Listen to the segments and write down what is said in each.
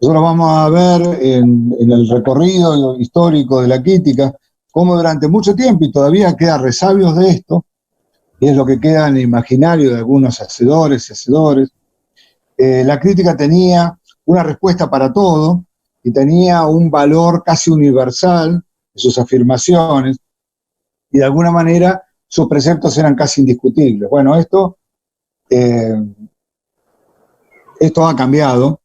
Nosotros vamos a ver en el recorrido histórico de la crítica cómo durante mucho tiempo, y todavía queda resabios de esto, y es lo que queda en el imaginario de algunos hacedores y hacedores, la crítica tenía una respuesta para todo y tenía un valor casi universal en sus afirmaciones, y de alguna manera sus preceptos eran casi indiscutibles. Bueno, eh, esto ha cambiado,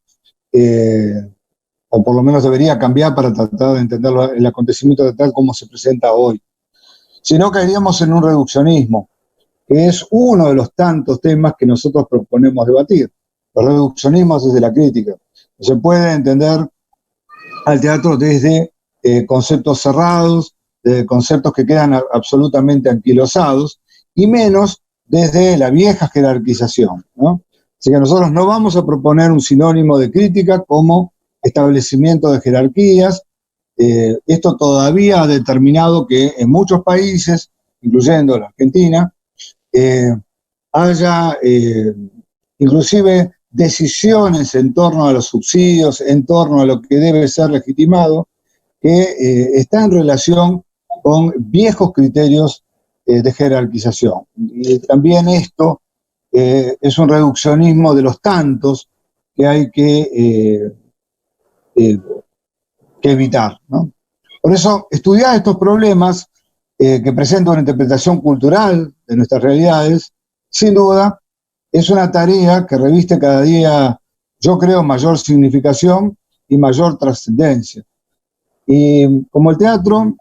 o por lo menos debería cambiar para tratar de entender el acontecimiento de tal como se presenta hoy. Si no, caeríamos en un reduccionismo, que es uno de los tantos temas que nosotros proponemos debatir. Los reduccionismos desde la crítica. Se puede entender al teatro desde conceptos cerrados, de conceptos que quedan absolutamente anquilosados, y menos desde la vieja jerarquización, ¿no? Así que nosotros no vamos a proponer un sinónimo de crítica como establecimiento de jerarquías. Esto todavía ha determinado que en muchos países, incluyendo la Argentina, eh, haya inclusive decisiones en torno a los subsidios, en torno a lo que debe ser legitimado, que está en relación con viejos criterios de jerarquización. Y también esto es un reduccionismo de los tantos que hay eh, que evitar, ¿no? Por eso, estudiar estos problemas que presentan una interpretación cultural de nuestras realidades, sin duda, es una tarea que reviste cada día, yo creo, mayor significación y mayor trascendencia. Y como el teatro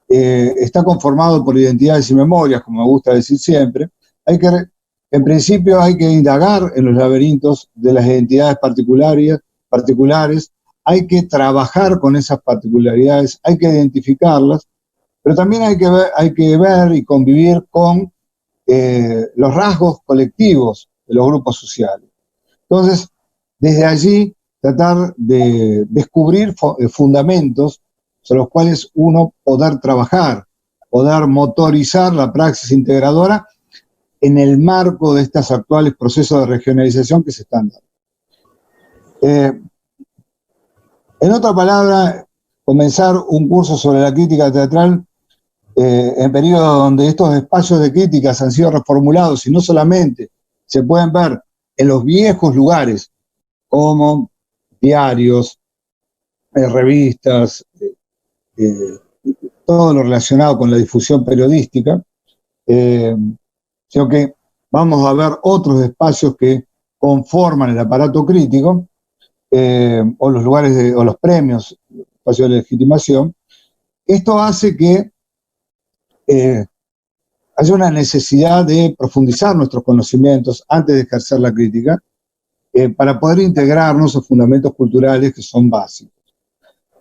está conformado por identidades y memorias, como me gusta decir siempre, en principio hay que indagar en los laberintos de las identidades particulares, hay que trabajar con esas particularidades, hay que identificarlas, pero también hay que ver y convivir con los rasgos colectivos de los grupos sociales. Entonces, desde allí, tratar de descubrir fundamentos sobre los cuales uno poder trabajar, poder motorizar la praxis integradora en el marco de estos actuales procesos de regionalización que se están dando. En otra palabra, comenzar un curso sobre la crítica teatral en periodos donde estos espacios de críticas han sido reformulados y no solamente se pueden ver en los viejos lugares como diarios, revistas, todo lo relacionado con la difusión periodística, sino que vamos a ver otros espacios que conforman el aparato crítico, o los lugares o los premios, espacios de legitimación. Esto hace que haya una necesidad de profundizar nuestros conocimientos antes de ejercer la crítica, para poder integrarnos a fundamentos culturales que son básicos.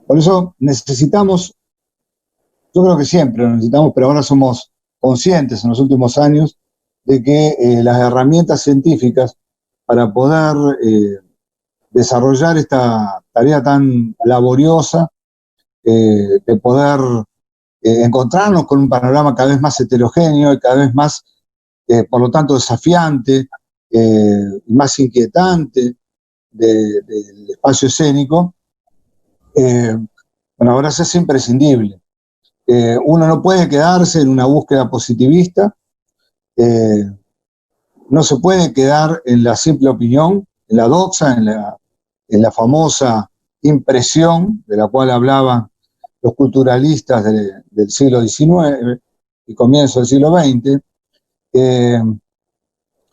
Por eso necesitamos, yo creo que siempre lo necesitamos, pero ahora somos conscientes en los últimos años de que las herramientas científicas para poder desarrollar esta tarea tan laboriosa, de poder encontrarnos con un panorama cada vez más heterogéneo y cada vez más, por lo tanto, desafiante y más inquietante del espacio escénico, bueno, ahora es imprescindible. Uno no puede quedarse en una búsqueda positivista, no se puede quedar en la simple opinión, en la doxa, en la famosa impresión de la cual hablaban los culturalistas del siglo XIX y comienzo del siglo XX,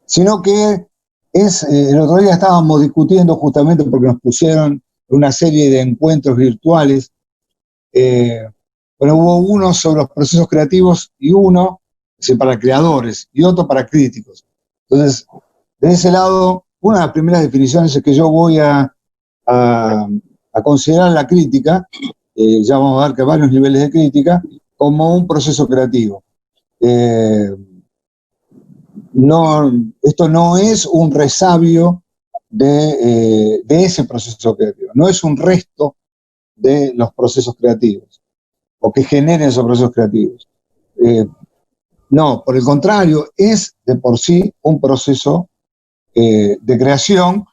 sino que el otro día estábamos discutiendo justamente porque nos pusieron una serie de encuentros virtuales, bueno, hubo uno sobre los procesos creativos y uno para creadores y otro para críticos. Entonces, de ese lado, una de las primeras definiciones es que yo voy a considerar la crítica, ya vamos a ver que varios niveles de crítica, como un proceso creativo. Esto no es un resabio de ese proceso creativo, no es un resto de los procesos creativos, o que generen esos procesos creativos. No, por el contrario, es de por sí un proceso de creación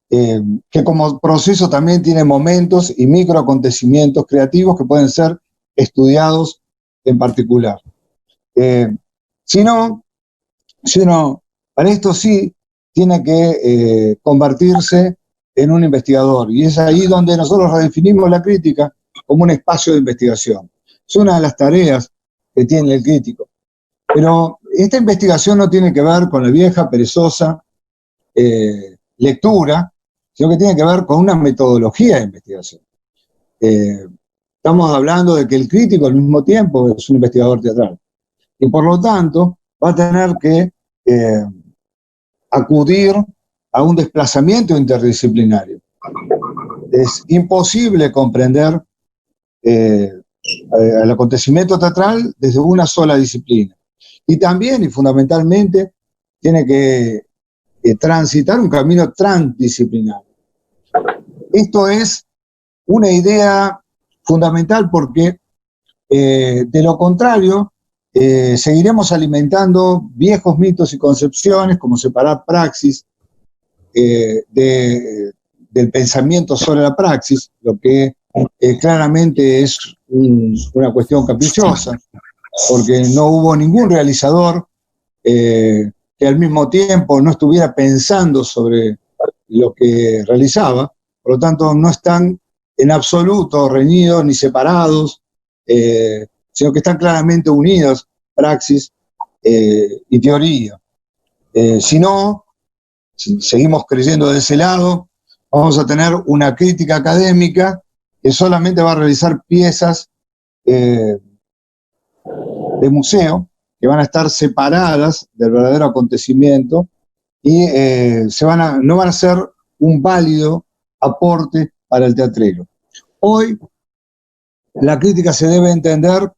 que como proceso también tiene momentos y microacontecimientos creativos que pueden ser estudiados en particular. Si no, para esto sí tiene que convertirse en un investigador, y es ahí donde nosotros redefinimos la crítica como un espacio de investigación. Es una de las tareas que tiene el crítico. Pero esta investigación no tiene que ver con la vieja, perezosa lectura, sino que tiene que ver con una metodología de investigación. Estamos hablando de que el crítico al mismo tiempo es un investigador teatral, y por lo tanto va a tener que acudir a un desplazamiento interdisciplinario. Es imposible comprender el acontecimiento teatral desde una sola disciplina. Y también y fundamentalmente tiene que transitar un camino transdisciplinario. Esto es una idea fundamental porque de lo contrario seguiremos alimentando viejos mitos y concepciones como separar praxis del pensamiento sobre la praxis, lo que claramente es una cuestión caprichosa, porque no hubo ningún realizador que al mismo tiempo no estuviera pensando sobre lo que realizaba, por lo tanto no están en absoluto reñidos ni separados, sino que están claramente unidos, praxis y teoría. Si no, si seguimos creyendo de ese lado, vamos a tener una crítica académica que solamente va a realizar piezas de museo, que van a estar separadas del verdadero acontecimiento y no van a ser un válido aporte para el teatrero. Hoy la crítica se debe entender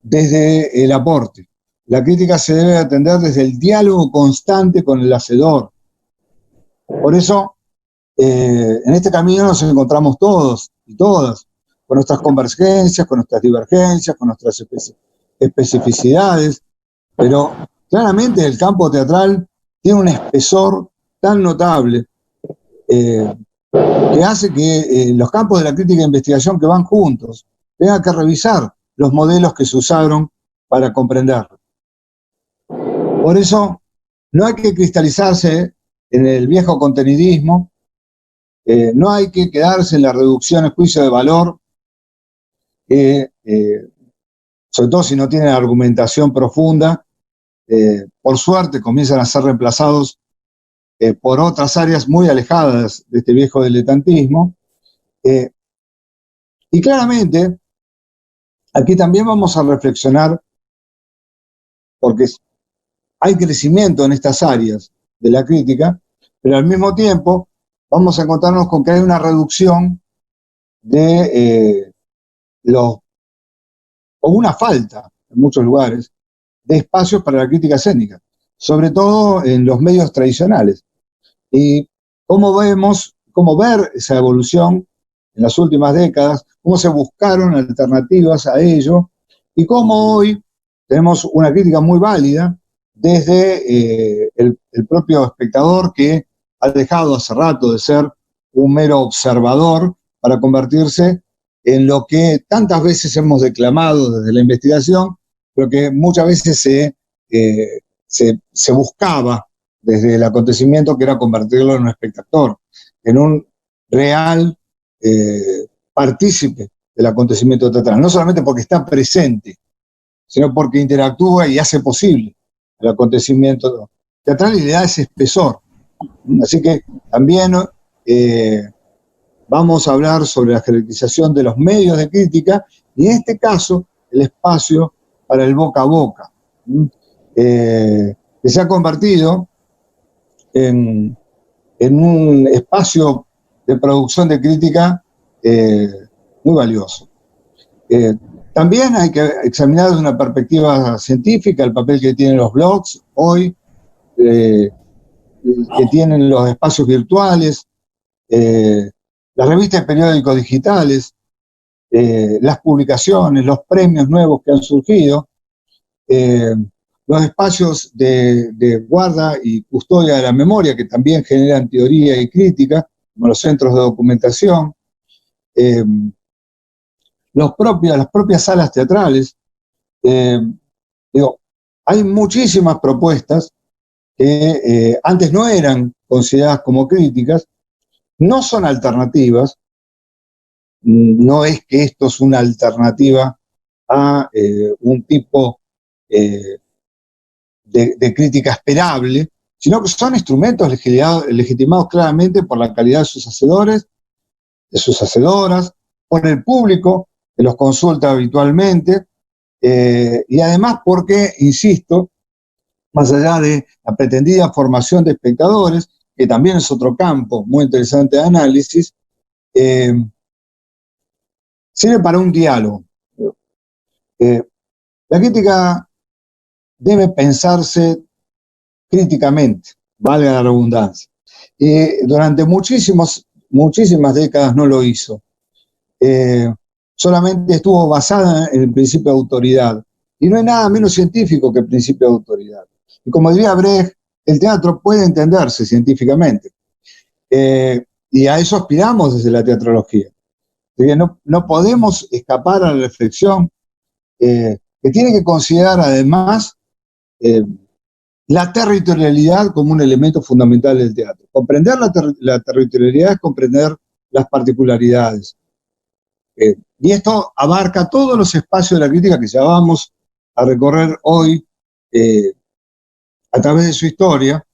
desde el aporte. La crítica se debe atender desde el diálogo constante con el hacedor. Por eso, en este camino nos encontramos todos y todas, con nuestras convergencias, con nuestras divergencias, con nuestras especificidades, pero claramente el campo teatral tiene un espesor tan notable que hace que los campos de la crítica e investigación que van juntos tengan que revisar los modelos que se usaron para comprenderlo. Por eso no hay que cristalizarse en el viejo contenidismo, no hay que quedarse en la reducción al juicio de valor, sobre todo si no tienen argumentación profunda, por suerte comienzan a ser reemplazados por otras áreas muy alejadas de este viejo diletantismo. Y claramente, aquí también vamos a reflexionar, porque hay crecimiento en estas áreas de la crítica, pero al mismo tiempo vamos a encontrarnos con que hay una reducción de o una falta, en muchos lugares, de espacios para la crítica escénica, sobre todo en los medios tradicionales. Y cómo ver esa evolución en las últimas décadas, cómo se buscaron alternativas a ello, y cómo hoy tenemos una crítica muy válida desde el propio espectador, que ha dejado hace rato de ser un mero observador para convertirse en lo que tantas veces hemos declamado desde la investigación, pero que muchas veces se buscaba desde el acontecimiento, que era convertirlo en un espectador, en un real partícipe del acontecimiento teatral, no solamente porque está presente, sino porque interactúa y hace posible el acontecimiento teatral y le da ese espesor. Así que también vamos a hablar sobre la jerarquización de los medios de crítica y en este caso el espacio para el boca a boca, que se ha convertido en un espacio de producción de crítica muy valioso. También hay que examinar desde una perspectiva científica el papel que tienen los blogs hoy, que tienen los espacios virtuales, las revistas y periódicos digitales, las publicaciones, los premios nuevos que han surgido, los espacios de guarda y custodia de la memoria, que también generan teoría y crítica, como los centros de documentación, eh, las propias salas teatrales. Eh, digo, hay muchísimas propuestas que antes no eran consideradas como críticas, no son alternativas, no es que esto es una alternativa a un tipo eh, de crítica esperable, sino que son instrumentos legitimados claramente por la calidad de sus hacedores, de sus hacedoras, por el público que los consulta habitualmente, y además porque, insisto, más allá de la pretendida formación de espectadores, que también es otro campo muy interesante de análisis, eh, sirve para un diálogo. Eh, la crítica debe pensarse críticamente, valga la redundancia. Y durante muchísimas décadas no lo hizo. Solamente estuvo basada en el principio de autoridad. Y no hay nada menos científico que el principio de autoridad. Y como diría Brecht, el teatro puede entenderse científicamente. Y a eso aspiramos desde la teatrología. No podemos escapar a la reflexión que tiene que considerar además la territorialidad como un elemento fundamental del teatro. Comprender la territorialidad es comprender las particularidades. Y esto abarca todos los espacios de la crítica que ya vamos a recorrer hoy a través de su historia,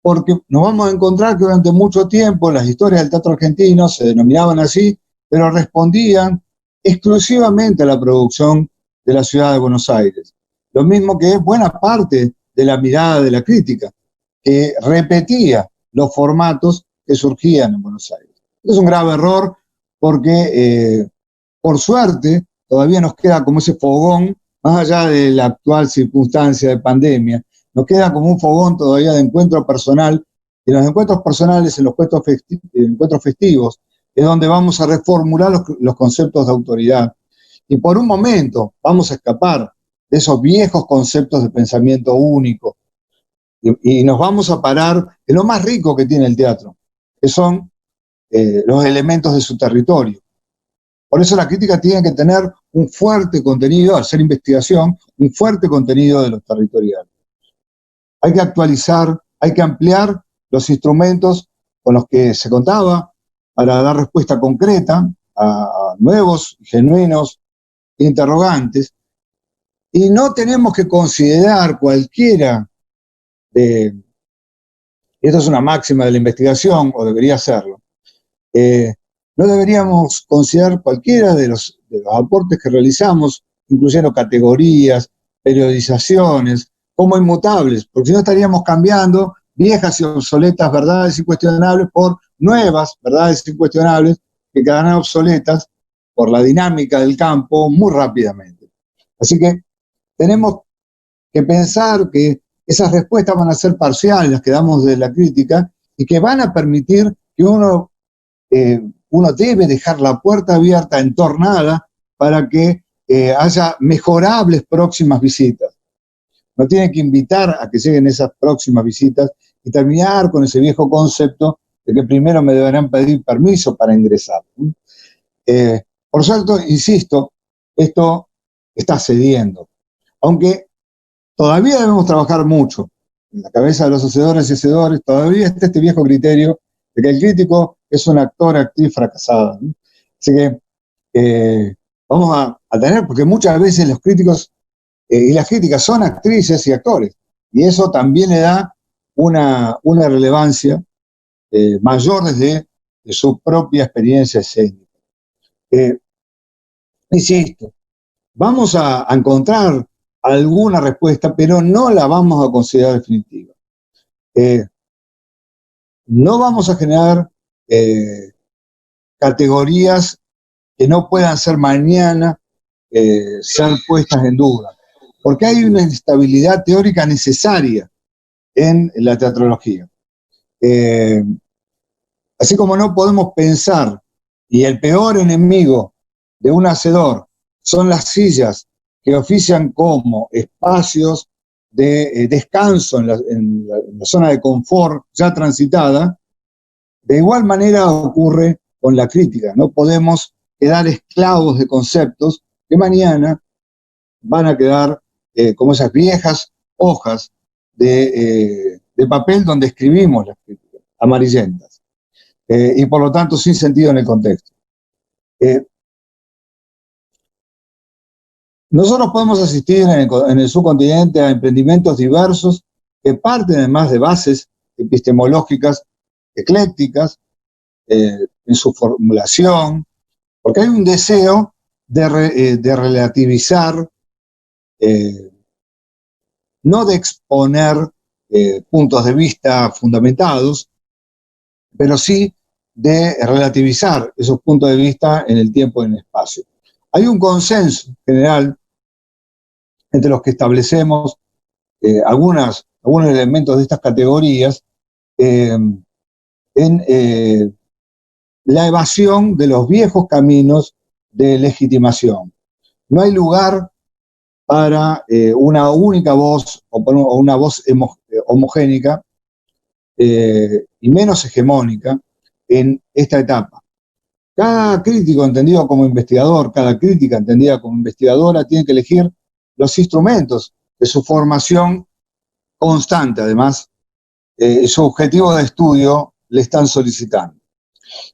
porque nos vamos a encontrar que durante mucho tiempo las historias del teatro argentino se denominaban así, pero respondían exclusivamente a la producción de la ciudad de Buenos Aires. Lo mismo que es buena parte de la mirada de la crítica, que repetía los formatos que surgían en Buenos Aires. Es un grave error porque, por suerte, todavía nos queda como ese fogón, más allá de la actual circunstancia de pandemia, nos queda como un fogón todavía de encuentro personal, y los encuentros personales, en los encuentros festivos, es donde vamos a reformular los conceptos de autoridad. Y por un momento vamos a escapar de esos viejos conceptos de pensamiento único, y nos vamos a parar en lo más rico que tiene el teatro, que son los elementos de su territorio. Por eso la crítica tiene que tener un fuerte contenido, al ser investigación, un fuerte contenido de lo territorial. Hay que actualizar, hay que ampliar los instrumentos con los que se contaba para dar respuesta concreta a nuevos, genuinos interrogantes. Y no tenemos que considerar cualquiera de, esto es una máxima de la investigación, o debería serlo, no deberíamos considerar cualquiera de los aportes que realizamos, incluyendo categorías, periodizaciones, como inmutables, porque si no estaríamos cambiando viejas y obsoletas verdades incuestionables por nuevas verdades incuestionables que quedarán obsoletas por la dinámica del campo muy rápidamente. Así que tenemos que pensar que esas respuestas van a ser parciales, las que damos de la crítica, y que van a permitir que uno debe dejar la puerta abierta, entornada, para que haya mejorables próximas visitas. No tiene que invitar a que lleguen esas próximas visitas y terminar con ese viejo concepto de que primero me deberán pedir permiso para ingresar. Por cierto, insisto, esto está cediendo, aunque todavía debemos trabajar mucho. En la cabeza de los hacedores y hacedores todavía está este viejo criterio de que el crítico es un actor, actriz fracasada, ¿no? Así que vamos a tener, porque muchas veces los críticos y las críticas son actrices y actores, y eso también le da una relevancia mayor desde su propia experiencia escénica. Insisto, vamos a encontrar alguna respuesta, pero no la vamos a considerar definitiva. No vamos a generar categorías que no puedan ser mañana ser puestas en duda, porque hay una inestabilidad teórica necesaria en la teatrología. Así como no podemos pensar, y el peor enemigo de un hacedor son las sillas que ofician como espacios de descanso en la zona de confort ya transitada, de igual manera ocurre con la crítica. No podemos quedar esclavos de conceptos que mañana van a quedar como esas viejas hojas de papel donde escribimos las críticas, amarillentas, y por lo tanto sin sentido en el contexto. Nosotros podemos asistir en el subcontinente a emprendimientos diversos que parten además de bases epistemológicas eclécticas en su formulación, porque hay un deseo de relativizar, no de exponer puntos de vista fundamentados, pero sí de relativizar esos puntos de vista en el tiempo y en el espacio. Hay un consenso general entre los que establecemos algunos elementos de estas categorías en la evasión de los viejos caminos de legitimación. No hay lugar para una única voz o una voz homogénica y menos hegemónica en esta etapa. Cada crítico entendido como investigador, cada crítica entendida como investigadora tiene que elegir los instrumentos de su formación constante, además, su objetivo de estudio le están solicitando.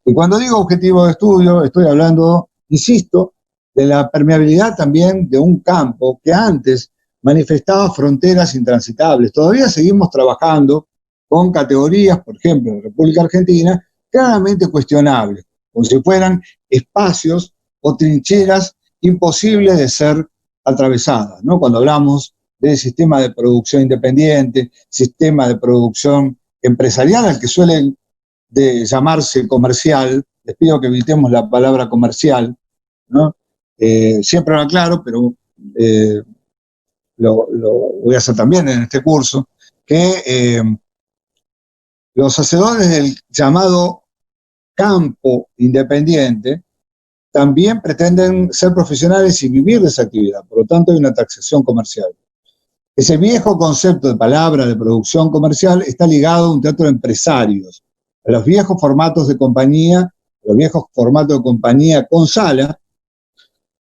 Y cuando digo objetivo de estudio, estoy hablando, insisto, de la permeabilidad también de un campo que antes manifestaba fronteras intransitables. Todavía seguimos trabajando con categorías, por ejemplo, en la República Argentina, claramente cuestionables, como si fueran espacios o trincheras imposibles de ser atravesadas, ¿no? Cuando hablamos del sistema de producción independiente, sistema de producción empresarial, al que suelen de llamarse comercial, les pido que evitemos la palabra comercial, ¿no? Siempre lo aclaro, pero lo voy a hacer también en este curso, que los hacedores del llamado campo independiente también pretenden ser profesionales y vivir de esa actividad, por lo tanto hay una taxación comercial. Ese viejo concepto de palabra de producción comercial está ligado a un teatro de empresarios, a los viejos formatos de compañía, con sala,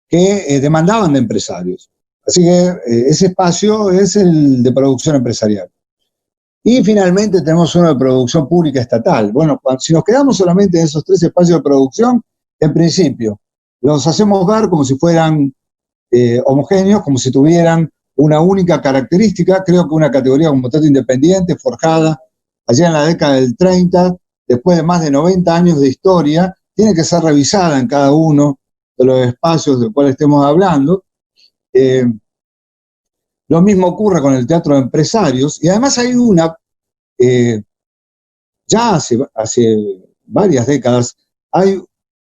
que demandaban de empresarios. Así que ese espacio es el de producción empresarial. Y finalmente tenemos uno de producción pública estatal. Bueno, si nos quedamos solamente en esos tres espacios de producción, en principio, los hacemos ver como si fueran homogéneos, como si tuvieran una única característica. Creo que una categoría como teatro independiente, forjada allá en la década del 30, después de más de 90 años de historia, tiene que ser revisada en cada uno de los espacios del cual estemos hablando. Lo mismo ocurre con el teatro de empresarios, y además hay ya hace varias décadas, hay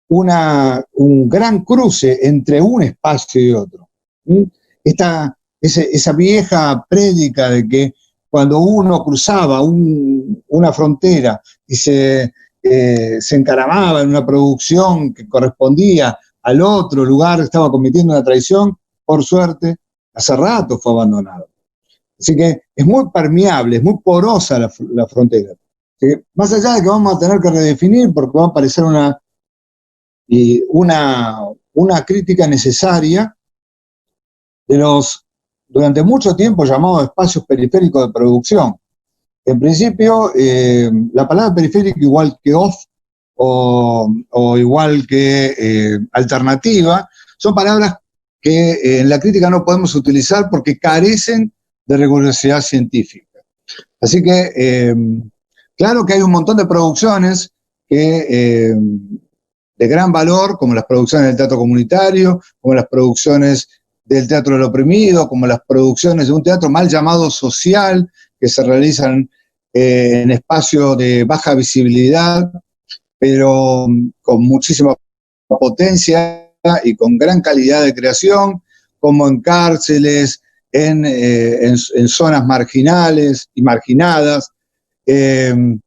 un gran cruce entre un espacio y otro. Esa vieja prédica de que cuando uno cruzaba una frontera y se encaramaba en una producción que correspondía al otro lugar, estaba cometiendo una traición, por suerte, hace rato fue abandonado. Así que es muy permeable, es muy porosa la frontera. Más allá de que vamos a tener que redefinir, porque va a aparecer una crítica necesaria de los, durante mucho tiempo, llamados espacios periféricos de producción. En principio, la palabra periférico, igual que off o igual que alternativa, son palabras que en la crítica no podemos utilizar porque carecen de rigurosidad científica. Así que, claro que hay un montón de producciones de gran valor, como las producciones del teatro comunitario, como las producciones del teatro del oprimido, como las producciones de un teatro mal llamado social, que se realizan en espacios de baja visibilidad, pero con muchísima potencia y con gran calidad de creación, como en cárceles, en zonas marginales y marginadas. Un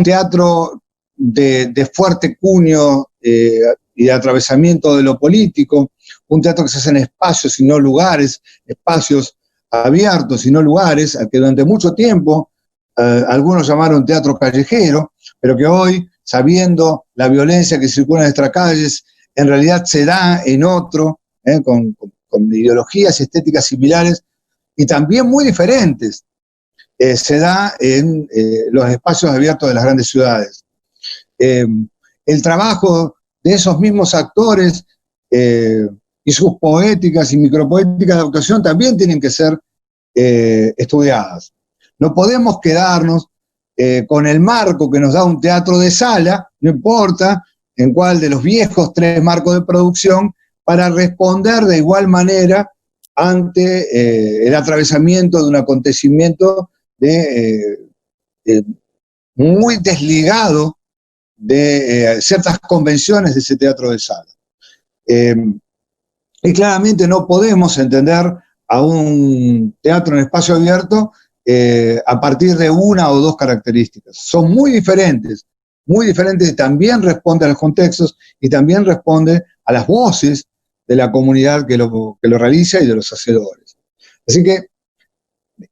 teatro de fuerte cuño y de atravesamiento de lo político, un teatro que se hace en espacios y no lugares, espacios abiertos y no lugares, al que durante mucho tiempo algunos llamaron teatro callejero, pero que hoy, sabiendo la violencia que circula en nuestras calles, en realidad se da en otro, con ideologías y estéticas similares y también muy diferentes. Se da en los espacios abiertos de las grandes ciudades. El trabajo de esos mismos actores y sus poéticas y micropoéticas de actuación también tienen que ser estudiadas. No podemos quedarnos con el marco que nos da un teatro de sala, no importa en cuál de los viejos 3 marcos de producción, para responder de igual manera ante el atravesamiento de un acontecimiento muy desligado de ciertas convenciones de ese teatro de sala. Y claramente no podemos entender a un teatro en espacio abierto a partir de una o 2 características. Son muy diferentes y también responde a los contextos y también responde a las voces de la comunidad que lo realiza y de los hacedores. Así que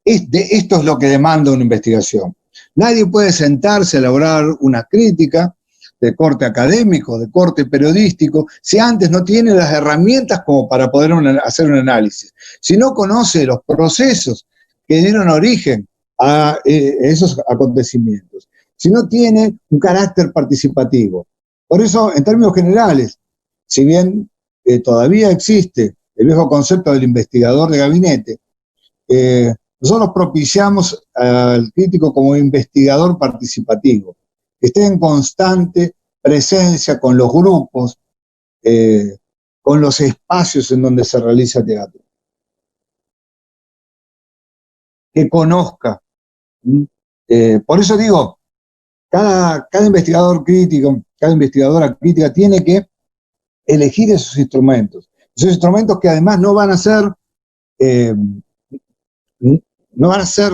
esto es lo que demanda una investigación. Nadie puede sentarse a elaborar una crítica de corte académico, de corte periodístico, si antes no tiene las herramientas como para poder hacer un análisis, si no conoce los procesos que dieron origen a esos acontecimientos, si no tiene un carácter participativo. Por eso, en términos generales, si bien todavía existe el viejo concepto del investigador de gabinete, nosotros propiciamos al crítico como investigador participativo, que esté en constante presencia con los grupos, con los espacios en donde se realiza teatro. Que conozca. Por eso digo, cada investigador crítico, cada investigadora crítica tiene que elegir esos instrumentos que además no van a ser,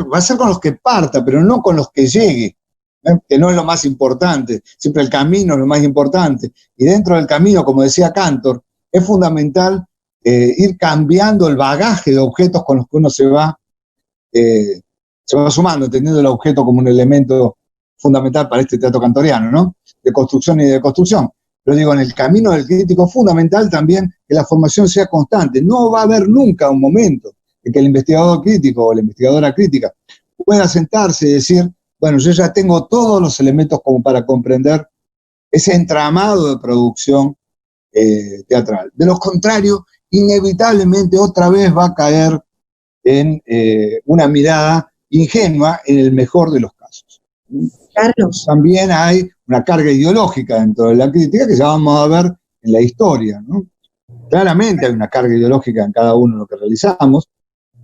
va a ser con los que parta, pero no con los que llegue, que no es lo más importante, siempre el camino es lo más importante, y dentro del camino, como decía Cantor, es fundamental ir cambiando el bagaje de objetos con los que uno se va sumando, entendiendo el objeto como un elemento fundamental para este teatro cantoriano, ¿no? De construcción y de construcción. Pero digo, en el camino del crítico es fundamental también que la formación sea constante. No va a haber nunca un momento en que el investigador crítico o la investigadora crítica pueda sentarse y decir, bueno, yo ya tengo todos los elementos como para comprender ese entramado de producción teatral. De lo contrario, inevitablemente otra vez va a caer en una mirada ingenua en el mejor de los casos. Carlos. También hay una carga ideológica dentro de la crítica que ya vamos a ver en la historia, ¿no? Claramente hay una carga ideológica en cada uno de lo que realizamos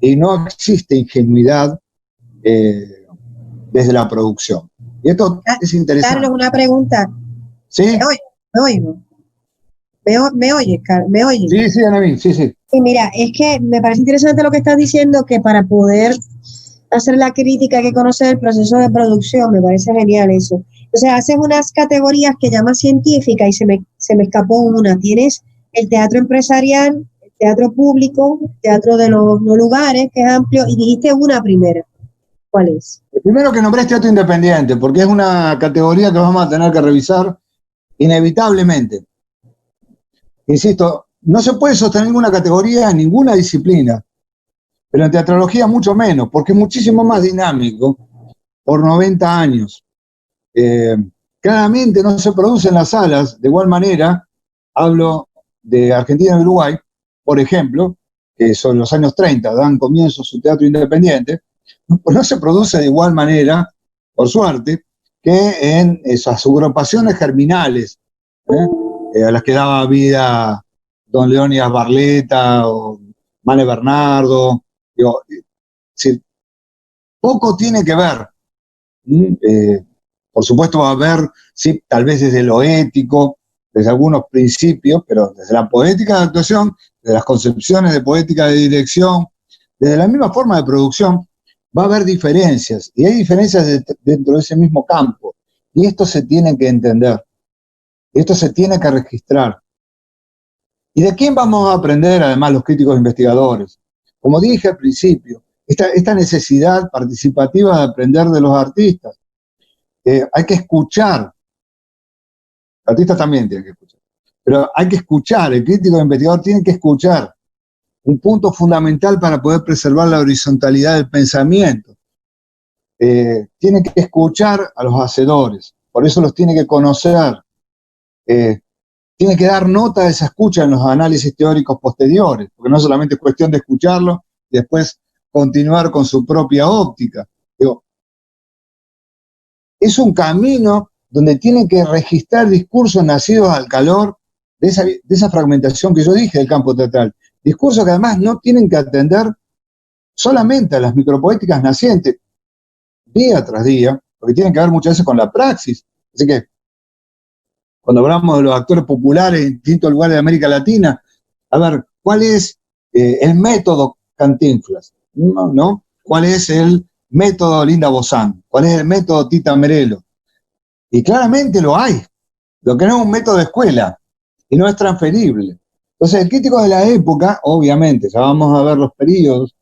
y no existe ingenuidad desde la producción. Y esto es interesante. Carlos, una pregunta. ¿Sí? ¿Me oyes, Carlos? ¿Me oyes? Sí, Anabel, sí. Sí, mira, es que me parece interesante lo que estás diciendo, que para poder hacer la crítica hay que conocer el proceso de producción, me parece genial eso. Entonces haces unas categorías que llamas científicas y se me escapó una. Tienes el teatro empresarial, el teatro público, el teatro de los no lugares, que es amplio, y dijiste una primera. ¿Cuál es? El primero que nombré es teatro independiente, porque es una categoría que vamos a tener que revisar inevitablemente. Insisto, no se puede sostener ninguna categoría en ninguna disciplina, pero en teatrología mucho menos, porque es muchísimo más dinámico por 90 años. Claramente no se produce en las salas de igual manera. Hablo de Argentina y Uruguay, por ejemplo, que son los años 30, dan comienzo a su teatro independiente, pues no se produce de igual manera, por suerte, que en esas agrupaciones germinales, a las que daba vida don Leónidas Barletta o Mane Bernardo. Digo, poco tiene que ver. Por supuesto va a haber, sí, tal vez desde lo ético, desde algunos principios, pero desde la poética de actuación, desde las concepciones de poética de dirección, desde la misma forma de producción, va a haber diferencias, y hay diferencias dentro de ese mismo campo, y esto se tiene que entender, esto se tiene que registrar, ¿Y de quién vamos a aprender, además, los críticos investigadores? Como dije al principio, esta necesidad participativa de aprender de los artistas. Hay que escuchar, los artistas también tienen que escuchar, pero hay que escuchar, el crítico investigador tiene que escuchar, un punto fundamental para poder preservar la horizontalidad del pensamiento. Tiene que escuchar a los hacedores, por eso los tiene que conocer, tiene que dar nota de esa escucha en los análisis teóricos posteriores, porque no solamente es cuestión de escucharlo y después continuar con su propia óptica. Digo, es un camino donde tienen que registrar discursos nacidos al calor de esa fragmentación que yo dije del campo teatral. Discursos que además no tienen que atender solamente a las micropoéticas nacientes, día tras día, porque tienen que ver muchas veces con la praxis. Así que, cuando hablamos de los actores populares en distintos lugares de América Latina, a ver, ¿cuál es el método Cantinflas? ¿No? ¿Cuál es el método Linda Bozán? ¿Cuál es el método Tita Merelo? Y claramente lo hay. Lo que no es un método de escuela y no es transferible. Entonces, el crítico de la época, obviamente, ya vamos a ver los periodos,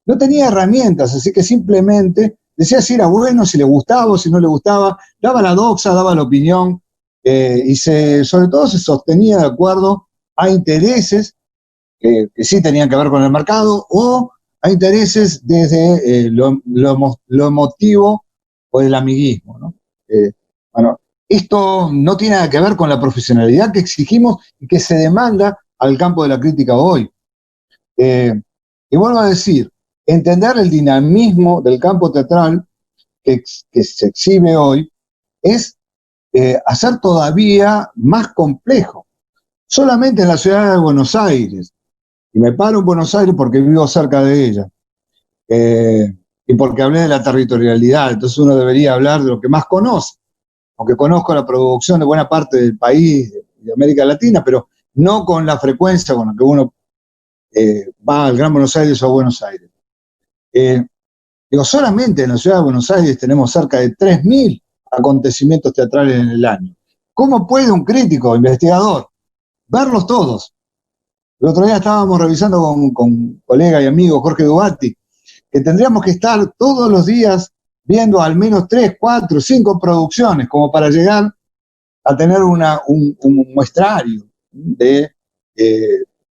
no tenía herramientas, así que simplemente decía si era bueno, si le gustaba o si no le gustaba, daba la doxa, daba la opinión, y sobre todo se sostenía de acuerdo a intereses que sí tenían que ver con el mercado o a intereses desde lo emotivo o el amiguismo, ¿no? Bueno, esto no tiene nada que ver con la profesionalidad que exigimos y que se demanda al campo de la crítica hoy. Y vuelvo a decir, entender el dinamismo del campo teatral que se exhibe hoy es hacer todavía más complejo. Solamente en la ciudad de Buenos Aires, y me paro en Buenos Aires porque vivo cerca de ella, y porque hablé de la territorialidad, entonces uno debería hablar de lo que más conoce, aunque conozco la producción de buena parte del país, de América Latina, pero no con la frecuencia con la que uno va al Gran Buenos Aires o a Buenos Aires. Digo, solamente en la ciudad de Buenos Aires tenemos cerca de 3.000 acontecimientos teatrales en el año. ¿Cómo puede un crítico, investigador, verlos todos? El otro día estábamos revisando con colega y amigo Jorge Dubati, que tendríamos que estar todos los días viendo al menos 3, 4, 5 producciones, como para llegar a tener un muestrario de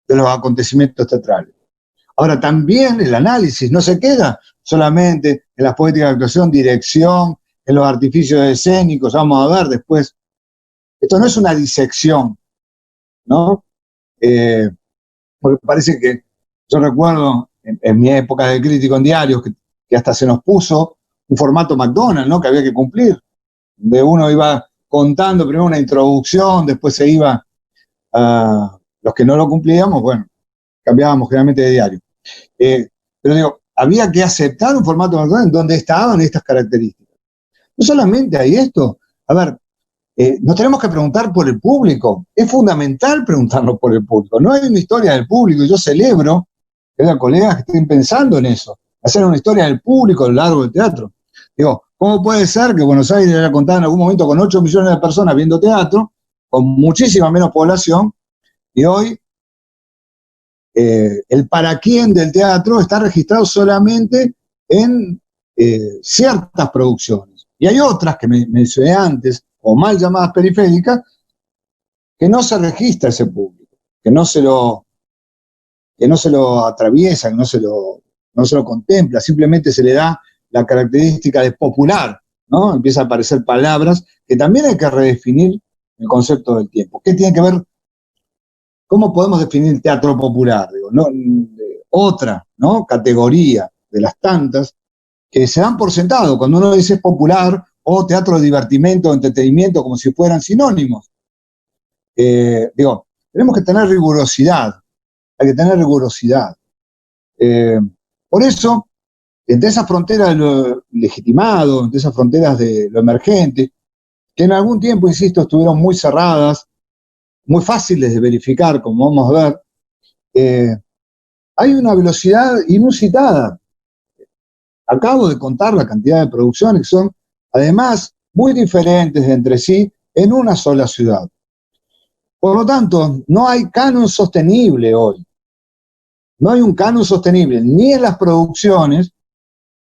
los acontecimientos teatrales. Ahora, también el análisis no se queda solamente en las poéticas de actuación, dirección, en los artificios escénicos, vamos a ver después. Esto no es una disección, ¿no? Porque parece que, yo recuerdo en mi época de crítico en diarios, que hasta se nos puso un formato McDonald's, ¿no? Que había que cumplir, donde uno iba contando primero una introducción, después se iba a los que no lo cumplíamos, bueno, cambiábamos generalmente de diario. Pero digo, había que aceptar un formato McDonald's donde estaban estas características. No solamente hay esto, a ver, nos tenemos que preguntar por el público. Es fundamental preguntarnos por el público. No hay una historia del público, y yo celebro que haya colegas que estén pensando en eso, hacer una historia del público a lo largo del teatro. Digo, ¿cómo puede ser que Buenos Aires era contada en algún momento con 8 millones de personas viendo teatro, con muchísima menos población, y hoy el para quién del teatro está registrado solamente en ciertas producciones? Y hay otras que mencioné antes, o mal llamadas periféricas, que no se registra ese público, que no se lo atraviesa, que no se lo contempla, simplemente se le da la característica de popular, ¿no? Empiezan a aparecer palabras que también hay que redefinir el concepto del tiempo. ¿Qué tiene que ver? ¿Cómo podemos definir el teatro popular? Digo, ¿no? Otra, ¿no? Categoría de las tantas que se dan por sentado cuando uno dice popular o teatro de divertimento o entretenimiento, como si fueran sinónimos. Digo, tenemos que tener rigurosidad, hay que tener rigurosidad. Por eso, entre esas fronteras de lo legitimado, entre esas fronteras de lo emergente, que en algún tiempo, insisto, estuvieron muy cerradas, muy fáciles de verificar, como vamos a ver, hay una velocidad inusitada. Acabo de contar la cantidad de producciones que son, además, muy diferentes entre sí en una sola ciudad. Por lo tanto, no hay canon sostenible hoy. No hay un canon sostenible ni en las producciones,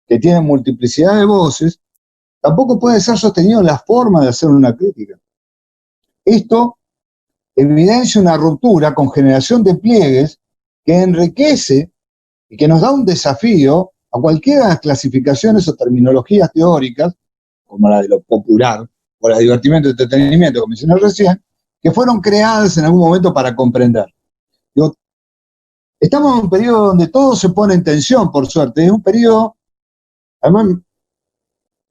que tienen multiplicidad de voces, tampoco puede ser sostenido la forma de hacer una crítica. Esto evidencia una ruptura con generación de pliegues que enriquece y que nos da un desafío a cualquiera de las clasificaciones o terminologías teóricas, como la de lo popular, o la de divertimento y entretenimiento, como mencioné recién, que fueron creadas en algún momento para comprender. Digo, estamos en un periodo donde todo se pone en tensión, por suerte. Es un periodo, además,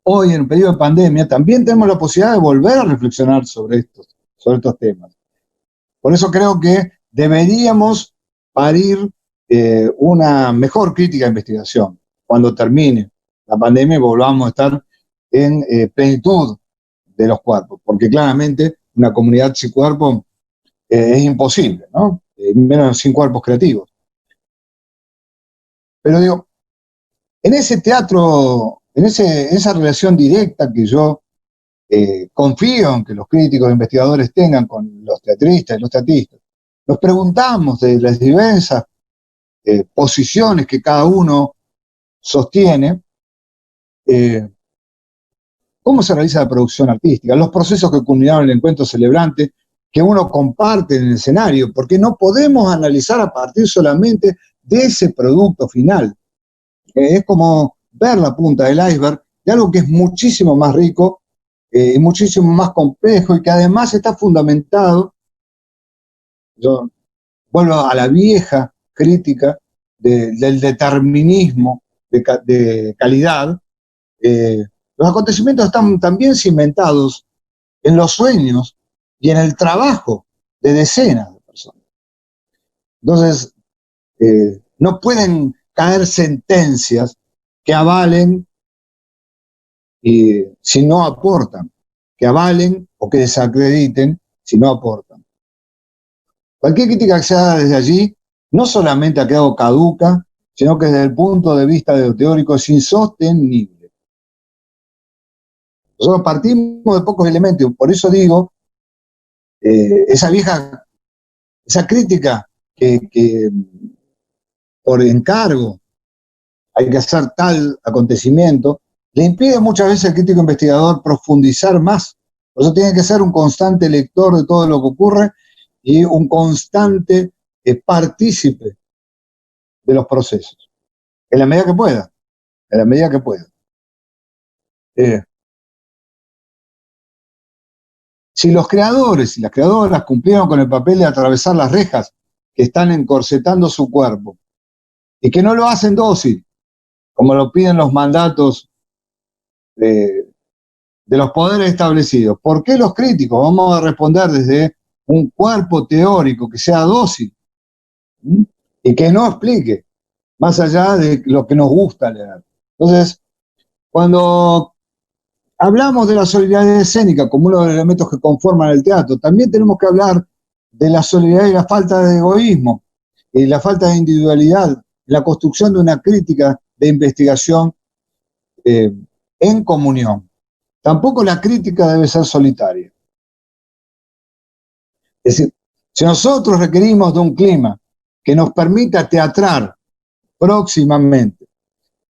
hoy en un periodo de pandemia, también tenemos la posibilidad de volver a reflexionar sobre estos temas. Por eso creo que deberíamos parir una mejor crítica de investigación cuando termine la pandemia y volvamos a estar en plenitud de los cuerpos, porque claramente una comunidad sin cuerpo es imposible, ¿no? Menos sin cuerpos creativos. Pero digo, en ese teatro, en esa relación directa que yo confío en que los críticos e investigadores tengan con los teatristas y los teatristas, nos preguntamos de las diversas posiciones que cada uno sostiene, cómo se realiza la producción artística, los procesos que culminaron en el encuentro celebrante, que uno comparte en el escenario, porque no podemos analizar a partir solamente de ese producto final. Es como ver la punta del iceberg de algo que es muchísimo más rico y muchísimo más complejo y que además está fundamentado. Yo vuelvo a la vieja crítica del determinismo de calidad. Los acontecimientos están también cimentados en los sueños y en el trabajo de decenas de personas. Entonces, no pueden caer sentencias que avalen y si no aportan, que avalen o que desacrediten si no aportan. Cualquier crítica que se haga desde allí no solamente ha quedado caduca, sino que desde el punto de vista de lo teórico es insostenible. Nosotros partimos de pocos elementos, por eso digo, esa crítica que por encargo hay que hacer tal acontecimiento, le impide muchas veces al crítico investigador profundizar más. Por eso tiene que ser un constante lector de todo lo que ocurre y un constante partícipe de los procesos, en la medida que pueda, en la medida que pueda. Si los creadores y las creadoras cumplieron con el papel de atravesar las rejas que están encorsetando su cuerpo y que no lo hacen dócil, como lo piden los mandatos de los poderes establecidos, ¿por qué los críticos vamos a responder desde un cuerpo teórico que sea dócil y que no explique más allá de lo que nos gusta leer? Entonces, cuando hablamos de la solidaridad escénica como uno de los elementos que conforman el teatro, también tenemos que hablar de la solidaridad y la falta de egoísmo y la falta de individualidad en la construcción de una crítica de investigación en comunión. Tampoco la crítica debe ser solitaria. Es decir, si nosotros requerimos de un clima que nos permita teatrar próximamente,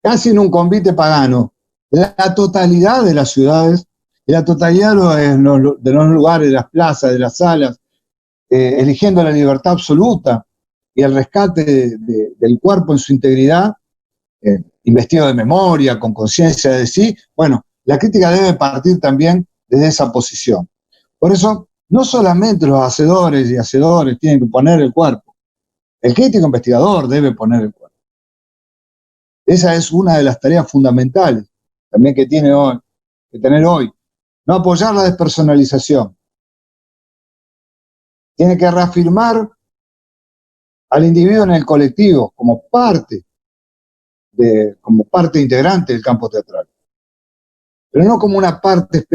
casi en un convite pagano, la totalidad de las ciudades y la totalidad de los lugares, de las plazas, de las salas, eligiendo la libertad absoluta y el rescate del cuerpo en su integridad, investido de memoria, con conciencia de sí, bueno, la crítica debe partir también desde esa posición. Por eso, no solamente los hacedores y hacedores tienen que poner el cuerpo, el crítico investigador debe poner el cuerpo. Esa es una de las tareas fundamentales también que tiene hoy, que tener hoy. No apoyar la despersonalización. Tiene que reafirmar al individuo en el colectivo como parte integrante del campo teatral. Pero no como una parte,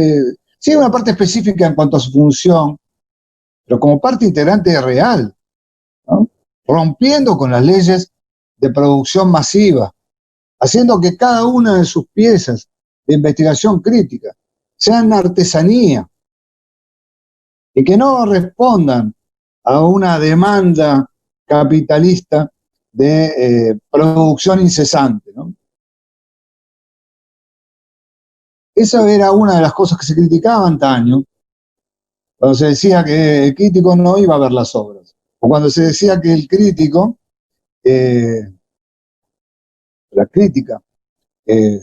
sí, una parte específica en cuanto a su función, pero como parte integrante real, ¿no? Rompiendo con las leyes de producción masiva, haciendo que cada una de sus piezas de investigación crítica sean artesanía y que no respondan a una demanda capitalista de producción incesante, ¿no? Esa era una de las cosas que se criticaba antaño, cuando se decía que el crítico no iba a ver las obras, o cuando se decía que el crítico, la crítica, eh,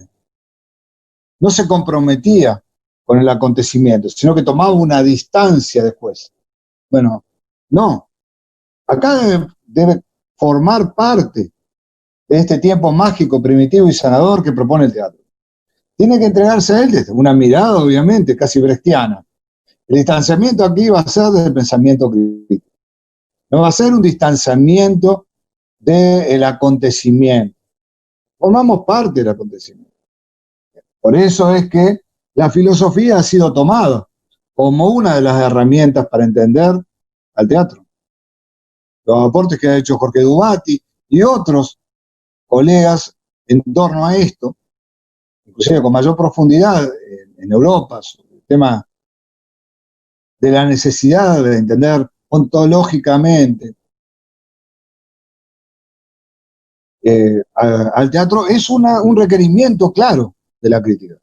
no se comprometía con el acontecimiento, sino que tomaba una distancia después. Bueno, no, acá debe formar parte de este tiempo mágico, primitivo y sanador que propone el teatro. Tiene que entregarse a él desde una mirada, obviamente, casi brechtiana. El distanciamiento aquí va a ser desde el pensamiento crítico. No va a ser un distanciamiento del acontecimiento. Formamos parte del acontecimiento. Por eso es que la filosofía ha sido tomada como una de las herramientas para entender al teatro. Los aportes que ha hecho Jorge Dubati y otros colegas en torno a esto, inclusive con mayor profundidad en Europa, sobre el tema de la necesidad de entender ontológicamente al teatro, es un requerimiento claro de la crítica.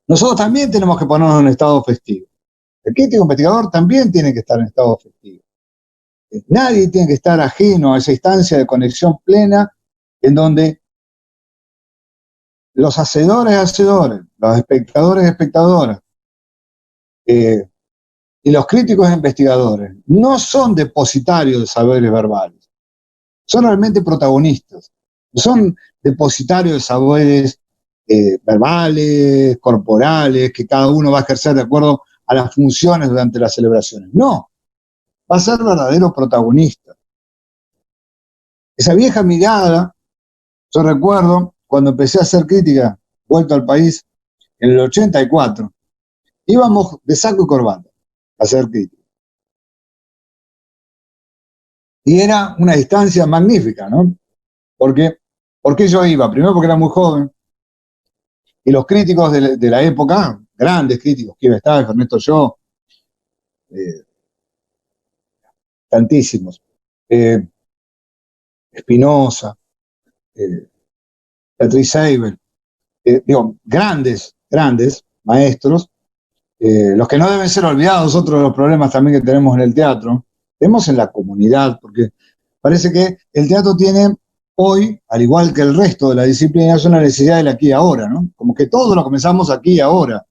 Nosotros también tenemos que ponernos en estado festivo. El crítico investigador también tiene que estar en estado festivo. Nadie tiene que estar ajeno a esa instancia de conexión plena en donde los hacedores, los espectadores, espectadoras, y los críticos e investigadores no son depositarios de saberes verbales, son realmente protagonistas, son depositarios de saberes verbales, corporales, que cada uno va a ejercer de acuerdo a las funciones durante las celebraciones. No, va a ser verdadero protagonista. Esa vieja mirada, yo recuerdo cuando empecé a hacer crítica, vuelto al país en el 84, íbamos de saco y corbata a hacer crítica. Y era una distancia magnífica, ¿no? Porque yo iba, primero porque era muy joven, y los críticos de la época, grandes críticos, Kiva Stagg, Ernesto Yo, tantísimos, Espinosa, Beatriz Seibel, digo, grandes maestros, los que no deben ser olvidados, otro de los problemas también que tenemos en el teatro, tenemos en la comunidad, porque parece que el teatro tiene hoy, al igual que el resto de la disciplina, es una necesidad del aquí y ahora, ¿no? Como que todo lo comenzamos aquí y ahora.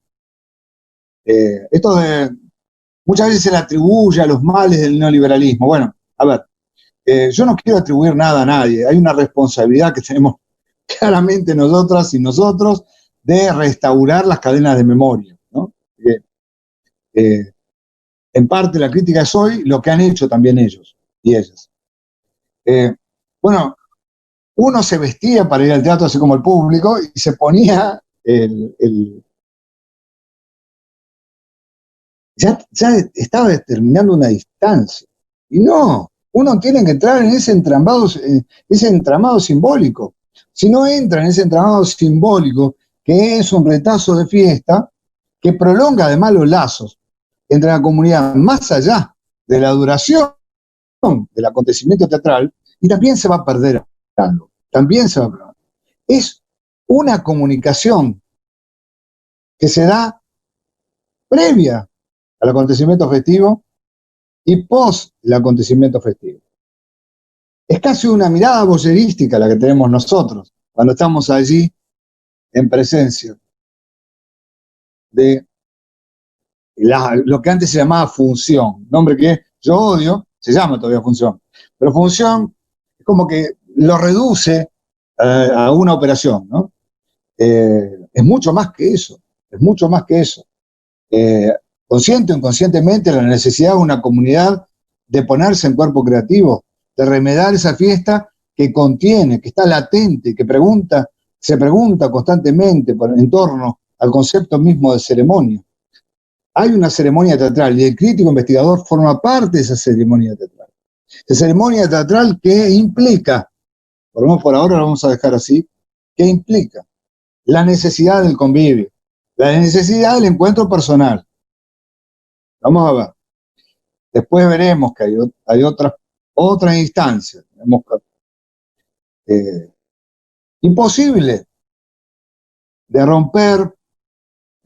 Esto muchas veces se le atribuye a los males del neoliberalismo. Bueno, a ver, yo no quiero atribuir nada a nadie, hay una responsabilidad que tenemos claramente nosotras y nosotros de restaurar las cadenas de memoria, ¿no? En parte la crítica es hoy lo que han hecho también ellos y ellas. Bueno, uno se vestía para ir al teatro así como el público y se ponía ya estaba determinando una distancia. Y no, uno tiene que entrar en ese entramado simbólico. Si no entra en ese entramado simbólico, que es un retazo de fiesta, que prolonga además los lazos entre la comunidad, más allá de la duración del acontecimiento teatral, y también se va a perder algo. También se va a perder. Es una comunicación que se da previa al acontecimiento festivo y post el acontecimiento festivo. Es casi una mirada voyerística la que tenemos nosotros cuando estamos allí en presencia de lo que antes se llamaba función, nombre que yo odio, se llama todavía función, pero función es como que lo reduce a una operación, ¿no? Es mucho más que eso, es mucho más que eso. Consciente o inconscientemente la necesidad de una comunidad de ponerse en cuerpo creativo, de remedar esa fiesta que contiene, que está latente, que se pregunta constantemente en torno al concepto mismo de ceremonia. Hay una ceremonia teatral y el crítico investigador forma parte de esa ceremonia teatral. Esa ceremonia teatral que implica, por lo menos por ahora lo vamos a dejar así, que implica la necesidad del convivio, la necesidad del encuentro personal. Vamos a ver. Después veremos que hay otras instancias. Imposible de romper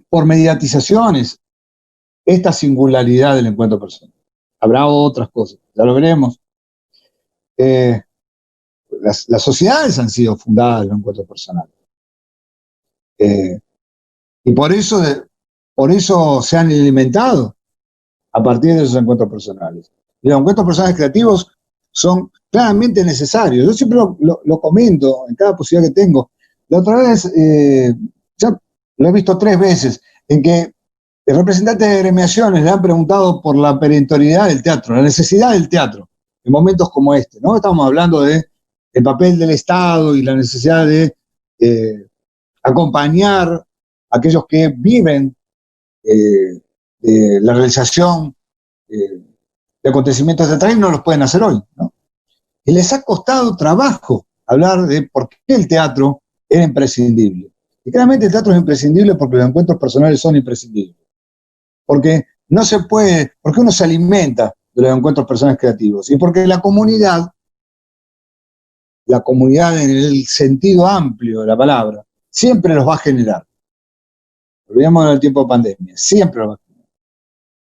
por mediatizaciones esta singularidad del encuentro personal. Habrá otras cosas, ya lo veremos. Las sociedades han sido fundadas en los encuentros personales. Y por eso se han alimentado a partir de esos encuentros personales. Y los encuentros personales creativos son claramente necesarios. Yo siempre lo comento en cada posibilidad que tengo. La otra vez, ya lo he visto 3 veces, en que representantes de gremiaciones le han preguntado por la perentoriedad del teatro, la necesidad del teatro, en momentos como este, ¿no? Estamos hablando del papel del Estado y la necesidad de acompañar a aquellos que viven de la realización de acontecimientos teatrales y no los pueden hacer hoy, ¿no? Y les ha costado trabajo hablar de por qué el teatro era imprescindible. Y claramente el teatro es imprescindible porque los encuentros personales son imprescindibles. Porque no se puede, porque uno se alimenta de los encuentros personales creativos y porque la comunidad en el sentido amplio de la palabra, siempre los va a generar. Olvidémonos del tiempo de pandemia, siempre los va a generar.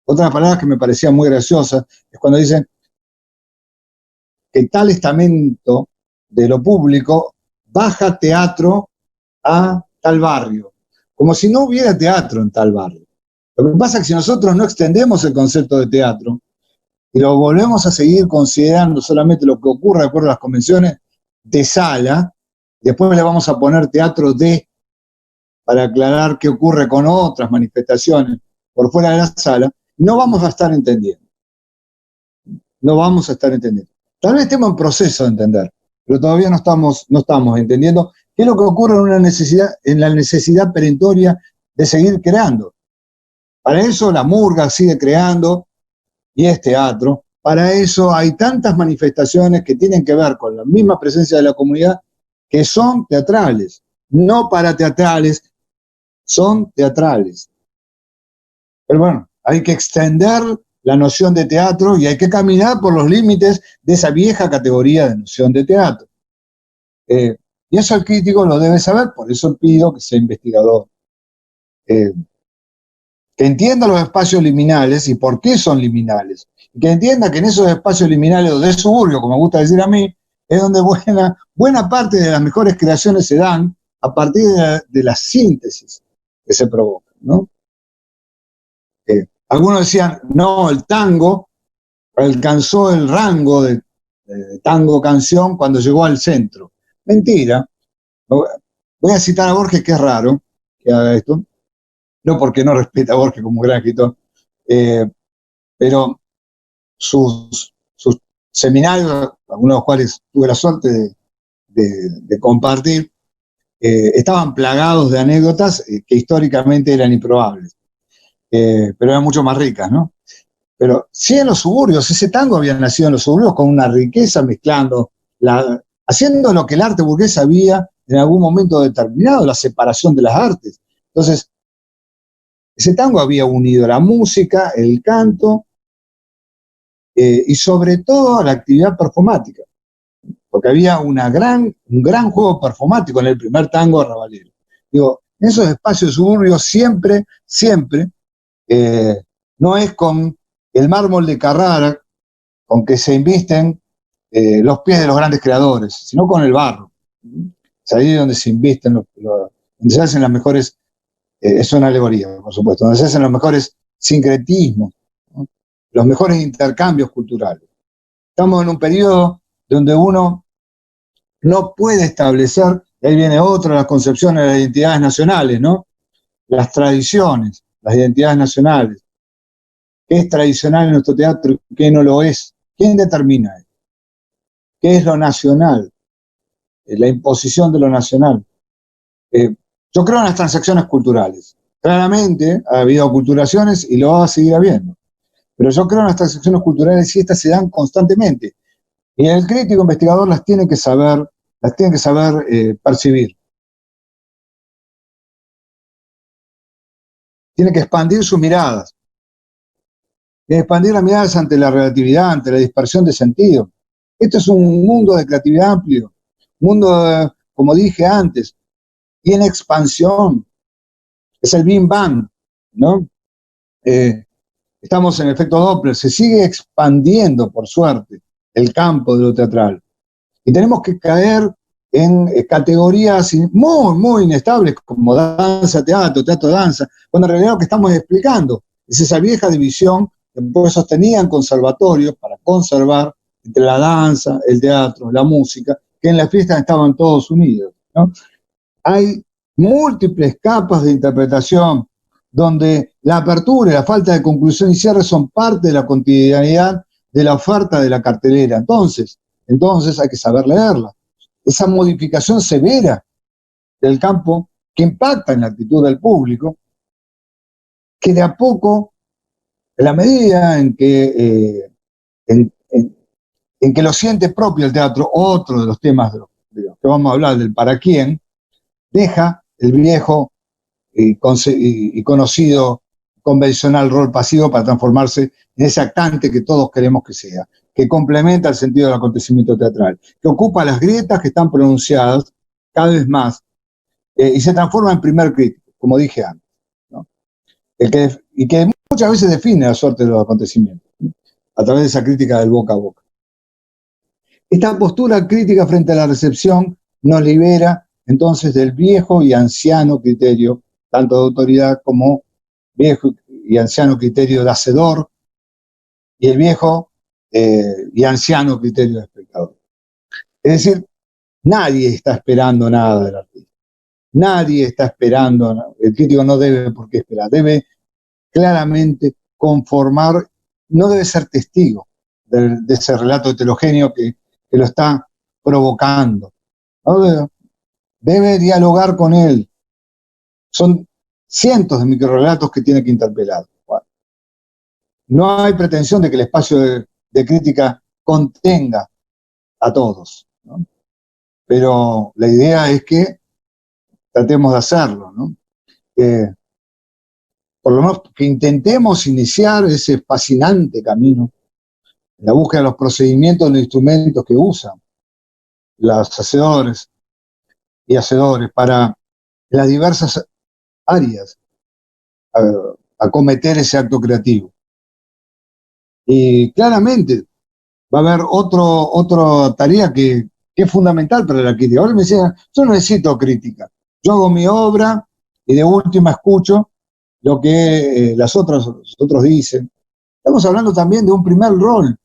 Otra palabra que me parecía muy graciosa es cuando dicen que tal estamento de lo público baja teatro a tal barrio, como si no hubiera teatro en tal barrio. Lo que pasa es que si nosotros no extendemos el concepto de teatro y lo volvemos a seguir considerando solamente lo que ocurre de acuerdo a las convenciones de sala, después le vamos a poner teatro para aclarar qué ocurre con otras manifestaciones por fuera de la sala, no vamos a estar entendiendo. No vamos a estar entendiendo. Tal vez estemos en proceso de entender, pero todavía no estamos entendiendo qué es lo que ocurre en la necesidad perentoria de seguir creando. Para eso la murga sigue creando y es teatro. Para eso hay tantas manifestaciones que tienen que ver con la misma presencia de la comunidad que son teatrales, no parateatrales, son teatrales. Pero bueno, hay que extender la noción de teatro y hay que caminar por los límites de esa vieja categoría de noción de teatro. Y eso el crítico lo debe saber, por eso pido que sea investigador. Que entienda los espacios liminales y por qué son liminales. Y que entienda que en esos espacios liminales o de suburbio, como me gusta decir a mí, es donde buena parte de las mejores creaciones se dan a partir de la síntesis que se provoca, ¿no? Algunos decían, no, el tango alcanzó el rango de tango canción cuando llegó al centro. Mentira. Voy a citar a Borges, que es raro que haga esto, no porque no respeta a Borges como gran escritor, pero sus seminarios, algunos de los cuales tuve la suerte de compartir, estaban plagados de anécdotas que históricamente eran improbables, pero eran mucho más ricas, ¿no? Pero sí en los suburbios, ese tango había nacido en los suburbios con una riqueza mezclando, haciendo lo que el arte burgués había en algún momento determinado, la separación de las artes. Entonces, ese tango había unido la música, el canto y sobre todo la actividad performática, porque había un gran juego performático en el primer tango de Ravalero. Digo, en esos espacios suburbios siempre, no es con el mármol de Carrara con que se invisten los pies de los grandes creadores, sino con el barro. Es ahí donde se invisten, donde se hacen las mejores, es una alegoría, por supuesto, donde se hacen los mejores sincretismos, ¿no? Los mejores intercambios culturales. Estamos en un periodo donde uno no puede establecer, y ahí viene otra de las concepciones de las identidades nacionales, ¿no? Las tradiciones, las identidades nacionales. ¿Qué es tradicional en nuestro teatro y qué no lo es? ¿Quién determina eso? ¿Qué es lo nacional? La imposición de lo nacional. Yo creo en las transacciones culturales. Claramente ha habido aculturaciones y lo va a seguir habiendo. Pero yo creo en las transacciones culturales y estas se dan constantemente. Y el crítico investigador las tiene que saber percibir. Tiene que expandir sus miradas. de expandir las miradas ante la relatividad, ante la dispersión de sentido. Esto es un mundo de creatividad amplio, mundo, como dije antes, tiene expansión, es el Big Bang, ¿no? Estamos en efecto Doppler, se sigue expandiendo, por suerte, el campo de lo teatral. Y tenemos que caer en categorías muy, muy inestables, como danza, teatro, teatro, danza, cuando en realidad lo que estamos explicando es esa vieja división que pues sostenían conservatorios para conservar entre la danza, el teatro, la música, que en las fiestas estaban todos unidos, ¿no? Hay múltiples capas de interpretación donde la apertura y la falta de conclusión y cierre son parte de la cotidianidad de la oferta de la cartelera. Entonces hay que saber leerla. Esa modificación severa del campo que impacta en la actitud del público, que de a poco, en la medida en que lo siente propio el teatro, otro de los temas de los que vamos a hablar, del para quién, deja el viejo y conocido convencional rol pasivo para transformarse en ese actante que todos queremos que sea, que complementa el sentido del acontecimiento teatral, que ocupa las grietas que están pronunciadas cada vez más y se transforma en primer crítico, como dije antes, ¿no? Y que muchas veces define la suerte de los acontecimientos, ¿no? A través de esa crítica del boca a boca. Esta postura crítica frente a la recepción nos libera entonces del viejo y anciano criterio, tanto de autoridad como viejo y anciano criterio de hacedor, y el viejo y anciano criterio de espectador. Es decir, nadie está esperando nada del artista. Nadie está esperando, el crítico no debe por qué esperar, debe claramente conformar, no debe ser testigo de ese relato heterogéneo que lo está provocando, ¿no? Debe dialogar con él. Son cientos de microrelatos que tiene que interpelar. Bueno, no hay pretensión de que el espacio de crítica contenga a todos, ¿no? Pero la idea es que tratemos de hacerlo, ¿no? Por lo menos que intentemos iniciar ese fascinante camino en la búsqueda de los procedimientos, los instrumentos que usan los hacedores y hacedores para las diversas áreas acometer ese acto creativo. Y claramente va a haber otra tarea que es fundamental para la crítica. Ahora me decían, yo no necesito crítica, yo hago mi obra y de última escucho lo que los otros dicen. Estamos hablando también de un primer rol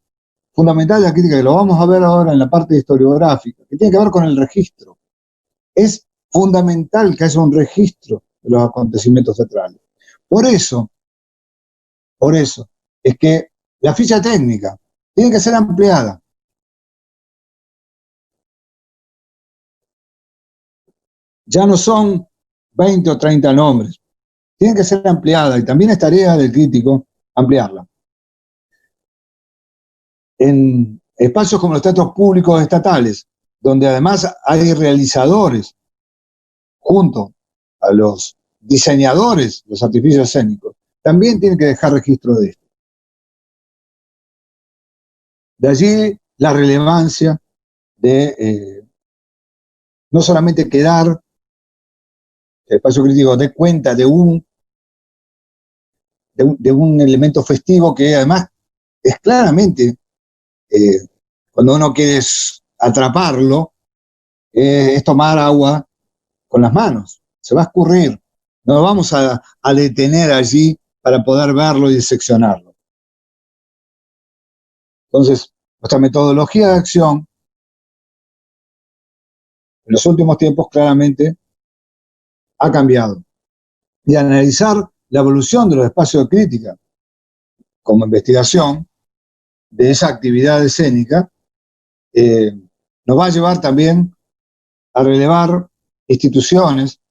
fundamental de la crítica, que lo vamos a ver ahora en la parte historiográfica, que tiene que ver con el registro. Es fundamental que haya un registro de los acontecimientos teatrales. Por eso es que la ficha técnica tiene que ser ampliada. Ya no son 20 o 30 nombres, tiene que ser ampliada y también es tarea del crítico ampliarla. En espacios como los teatros públicos estatales, donde además hay realizadores junto a los diseñadores de los artificios escénicos, también tienen que dejar registro de esto. De allí la relevancia de no solamente quedar el espacio crítico dé cuenta de un elemento festivo que además es claramente, cuando uno quiere atraparlo, es tomar agua con las manos, se va a escurrir, no lo vamos a detener allí para poder verlo y diseccionarlo. Entonces, nuestra metodología de acción en los últimos tiempos claramente ha cambiado. Y analizar la evolución de los espacios de crítica como investigación de esa actividad escénica nos va a llevar también a relevar instituciones,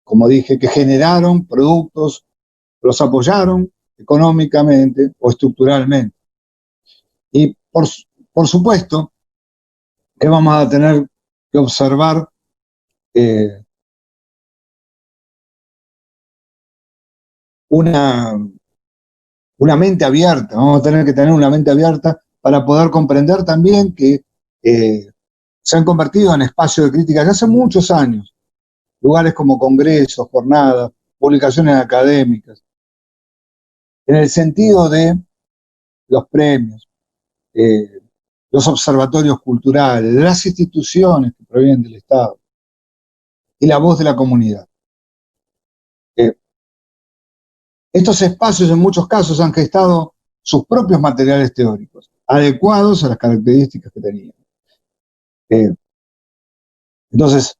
como dije, que generaron productos, los apoyaron económicamente o estructuralmente. Y por supuesto que vamos a tener que observar una una mente abierta, vamos a tener que tener una mente abierta para poder comprender también que se han convertido en espacios de crítica ya hace muchos años, lugares como congresos, jornadas, publicaciones académicas, en el sentido de los premios, los observatorios culturales, las instituciones que provienen del Estado y la voz de la comunidad. Estos espacios en muchos casos han gestado sus propios materiales teóricos, adecuados a las características que tenían. Entonces,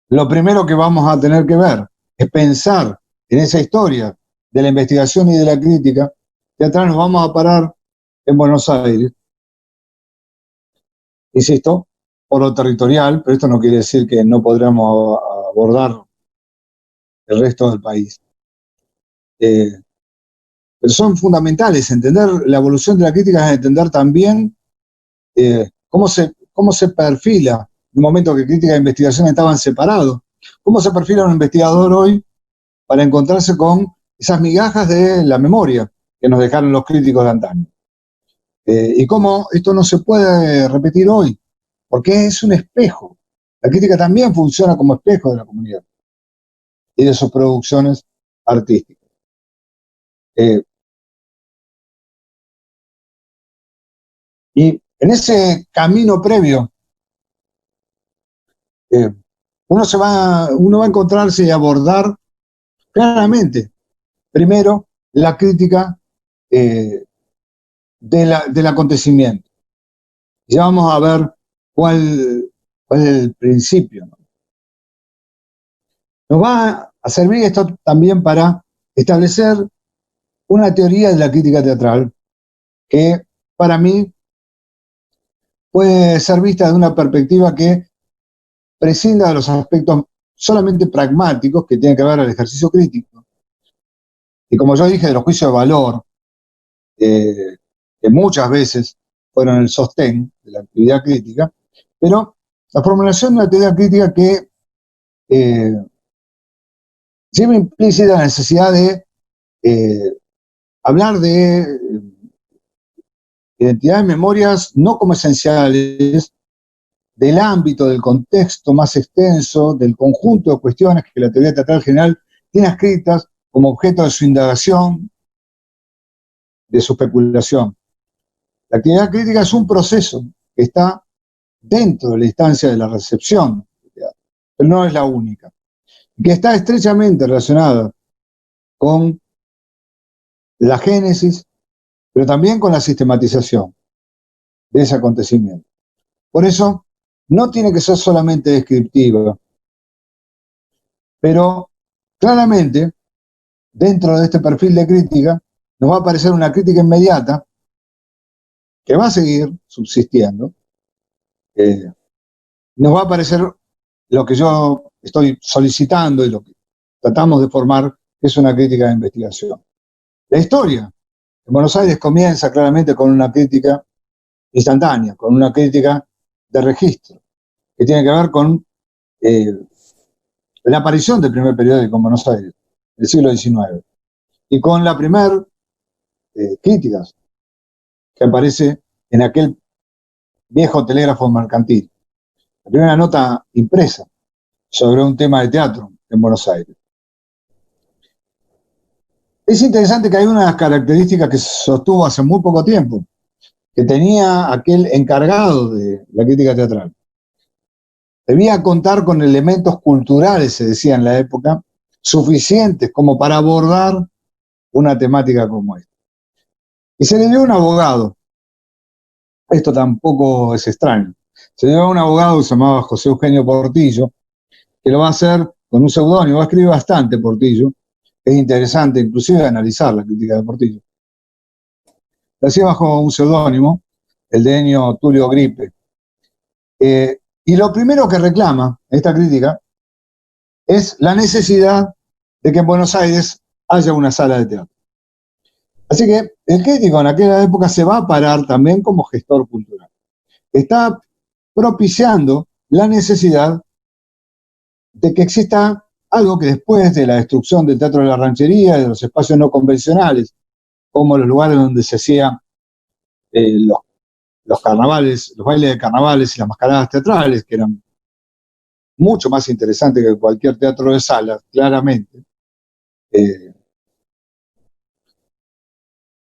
lo primero que vamos a tener que ver es pensar en esa historia de la investigación y de la crítica. De atrás nos vamos a parar en Buenos Aires, insisto, por lo territorial, pero esto no quiere decir que no podremos abordar el resto del país. Pero son fundamentales. Entender la evolución de la crítica es entender también cómo se perfila, en un momento que crítica e investigación estaban separados, cómo se perfila un investigador hoy para encontrarse con esas migajas de la memoria que nos dejaron los críticos de antaño. Y cómo esto no se puede repetir hoy, porque es un espejo. La crítica también funciona como espejo de la comunidad y de sus producciones artísticas. Y en ese camino previo, uno va a encontrarse y abordar claramente, primero, la crítica del acontecimiento. Ya vamos a ver cuál es el principio, ¿no? Nos va a servir esto también para establecer una teoría de la crítica teatral que para mí puede ser vista de una perspectiva que prescinda de los aspectos solamente pragmáticos que tienen que ver al ejercicio crítico. Y como yo dije, de los juicios de valor, que muchas veces fueron el sostén de la actividad crítica, pero la formulación de una teoría crítica que lleva implícita la necesidad de hablar de identidades, memorias, no como esenciales, del ámbito, del contexto más extenso, del conjunto de cuestiones que la teoría teatral general tiene escritas como objeto de su indagación, de su especulación. La actividad crítica es un proceso que está dentro de la instancia de la recepción, pero no es la única, que está estrechamente relacionada con la génesis, pero también con la sistematización de ese acontecimiento. Por eso, no tiene que ser solamente descriptiva, pero claramente, dentro de este perfil de crítica, nos va a aparecer una crítica inmediata que va a seguir subsistiendo. Nos va a aparecer lo que yo estoy solicitando y lo que tratamos de formar, que es una crítica de investigación. La historia en Buenos Aires comienza claramente con una crítica instantánea, con una crítica de registro, que tiene que ver con la aparición del primer periódico en Buenos Aires, del siglo XIX, y con la primera crítica que aparece en aquel viejo telégrafo mercantil, la primera nota impresa sobre un tema de teatro en Buenos Aires. Es interesante que hay una característica que se sostuvo hace muy poco tiempo, que tenía aquel encargado de la crítica teatral. Debía contar con elementos culturales, se decía en la época, suficientes como para abordar una temática como esta. Y se le dio un abogado. Esto tampoco es extraño. Se le dio a un abogado que se llamaba José Eugenio Portillo, que lo va a hacer con un seudónimo, va a escribir bastante Portillo. Es interesante inclusive analizar la crítica de Portillo. Lo hacía bajo un seudónimo, el de Ennio Tulio Gripe. Y lo primero que reclama esta crítica es la necesidad de que en Buenos Aires haya una sala de teatro. Así que el crítico en aquella época se va a parar también como gestor cultural. Está propiciando la necesidad de que exista algo que después de la destrucción del Teatro de la Ranchería, de los espacios no convencionales como los lugares donde se hacían los carnavales, los bailes de carnavales y las mascaradas teatrales, que eran mucho más interesantes que cualquier teatro de sala, claramente.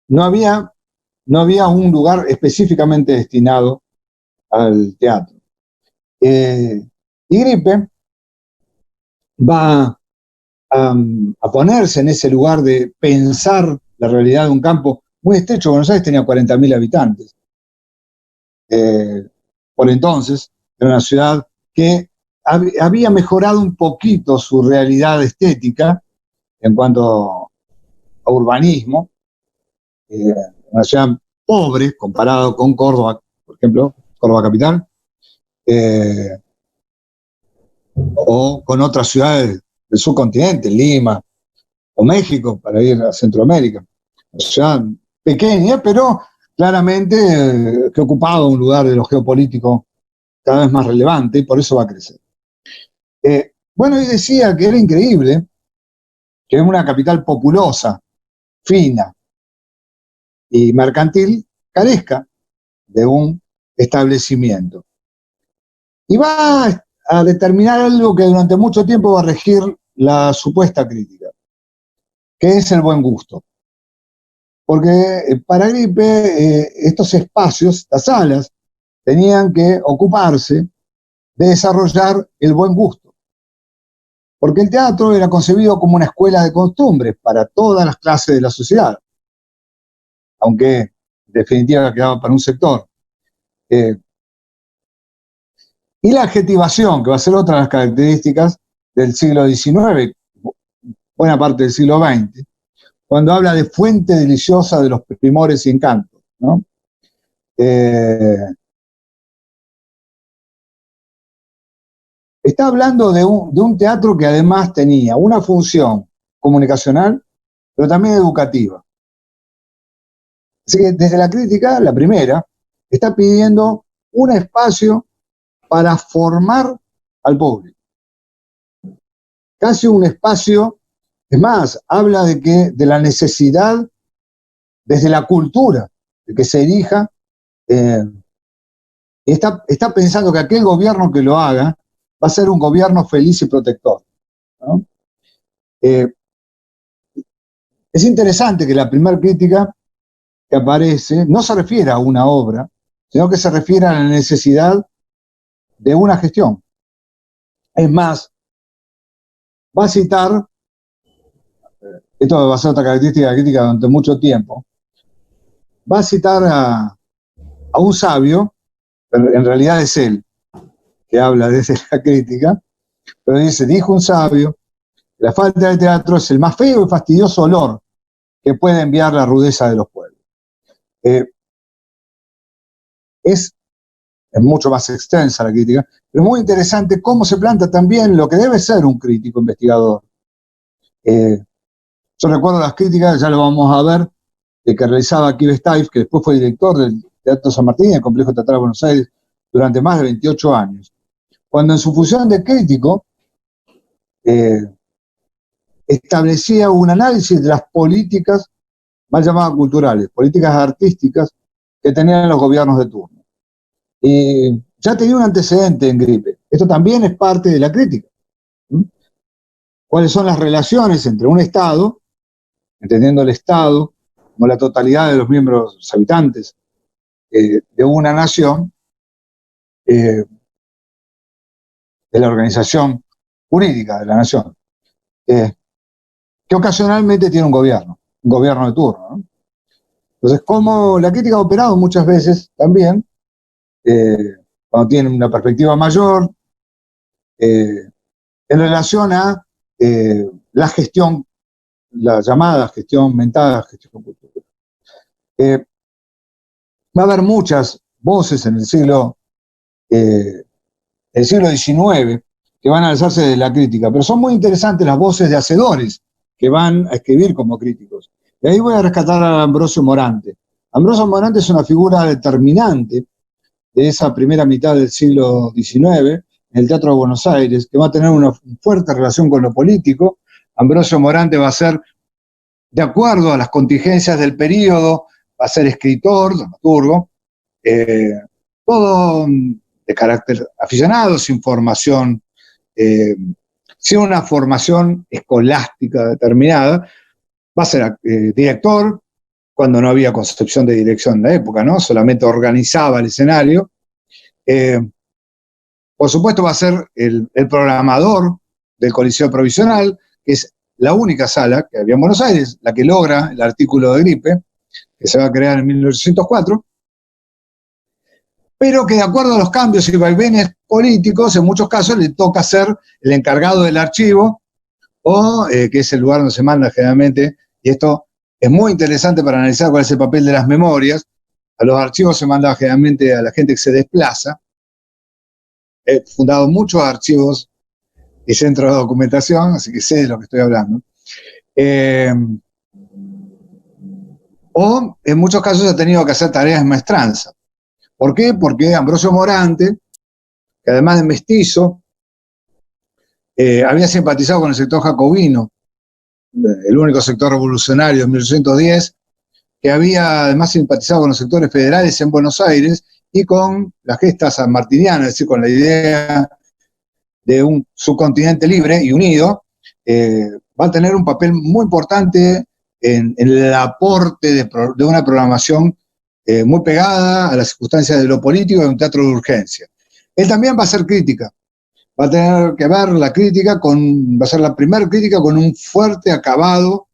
No había un lugar específicamente destinado al teatro. Y Gripe va a ponerse en ese lugar de pensar la realidad de un campo muy estrecho. Buenos Aires tenía 40.000 habitantes. Por entonces, era una ciudad que había mejorado un poquito su realidad estética en cuanto a urbanismo. Una ciudad pobre comparado con Córdoba, por ejemplo, Córdoba capital, o con otras ciudades del subcontinente, Lima o México, para ir a Centroamérica. Una ciudad pequeña, pero claramente que ocupaba un lugar de lo geopolítico cada vez más relevante, y por eso va a crecer. Bueno, y decía que era increíble que una capital populosa, fina y mercantil carezca de un establecimiento. Y va a determinar algo que durante mucho tiempo va a regir la supuesta crítica, que es el buen gusto. Porque para Gripe, estos espacios, estas salas, tenían que ocuparse de desarrollar el buen gusto. Porque el teatro era concebido como una escuela de costumbres para todas las clases de la sociedad, aunque en definitiva quedaba para un sector. Y la adjetivación, que va a ser otra de las características del siglo XIX, buena parte del siglo XX, cuando habla de fuente deliciosa de los primores y encantos, ¿no? Está hablando de un teatro que además tenía una función comunicacional, pero también educativa. Así que desde la crítica, la primera, está pidiendo un espacio para formar al público. Casi un espacio, es más, habla de la necesidad desde la cultura, de que se erija, y está pensando que aquel gobierno que lo haga va a ser un gobierno feliz y protector, ¿no? Es interesante que la primera crítica que aparece no se refiere a una obra, sino que se refiere a la necesidad de una gestión. Es más, va a citar, esto va a ser otra característica de la crítica durante mucho tiempo, va a citar a un sabio, pero en realidad es él que habla desde la crítica, pero dice, dijo un sabio, la falta de teatro es el más feo y fastidioso olor que puede enviar la rudeza de los pueblos. Es mucho más extensa la crítica, pero es muy interesante cómo se planta también lo que debe ser un crítico investigador. Yo recuerdo las críticas, ya lo vamos a ver, que realizaba Aquiles Taif, que después fue director del Teatro San Martín y del Complejo Teatral de Buenos Aires durante más de 28 años. Cuando en su función de crítico establecía un análisis de las políticas mal llamadas culturales, políticas artísticas que tenían los gobiernos de turno. Y ya tenía un antecedente en Gripe. Esto también es parte de la crítica. ¿Cuáles son las relaciones entre un Estado, entendiendo el Estado como la totalidad de los miembros, los habitantes de una nación, de la organización jurídica de la nación, que ocasionalmente tiene un gobierno de turno, ¿no? Entonces, como la crítica ha operado muchas veces también, cuando tiene una perspectiva mayor, en relación a la gestión, la llamada gestión mental, gestión cultural. Va a haber muchas voces en el siglo XIX que van a alzarse de la crítica, pero son muy interesantes las voces de hacedores que van a escribir como críticos. Y ahí voy a rescatar a Ambrosio Morante. Ambrosio Morante es una figura determinante de esa primera mitad del siglo XIX en el Teatro de Buenos Aires, que va a tener una fuerte relación con lo político. Ambrosio Morante va a ser de acuerdo a las contingencias del periodo, va a ser escritor, dramaturgo, todo de carácter aficionado, sin formación, sin una formación escolástica determinada. Va a ser director, cuando no había concepción de dirección en la época, ¿no? Solamente organizaba el escenario. Por supuesto va a ser el programador del Coliseo Provisional, que es la única sala que había en Buenos Aires, la que logra el artículo de gripe, que se va a crear en 1804, pero que de acuerdo a los cambios y vaivenes políticos, en muchos casos le toca ser el encargado del archivo, o que es el lugar donde se manda generalmente, y esto es muy interesante para analizar cuál es el papel de las memorias. A los archivos se manda generalmente a la gente que se desplaza. He fundado muchos archivos y centros de documentación, así que sé de lo que estoy hablando. O en muchos casos ha tenido que hacer tareas de maestranza. ¿Por qué? Porque Ambrosio Morante, que además de mestizo, había simpatizado con el sector jacobino, el único sector revolucionario en 1810, que había además simpatizado con los sectores federales en Buenos Aires y con la gesta sanmartiniana, es decir, con la idea de un subcontinente libre y unido, va a tener un papel muy importante en el aporte de una programación muy pegada a las circunstancias de lo político y un teatro de urgencia. Él también va a hacer crítica, va a tener que ver la crítica va a ser la primera crítica con un fuerte acabado,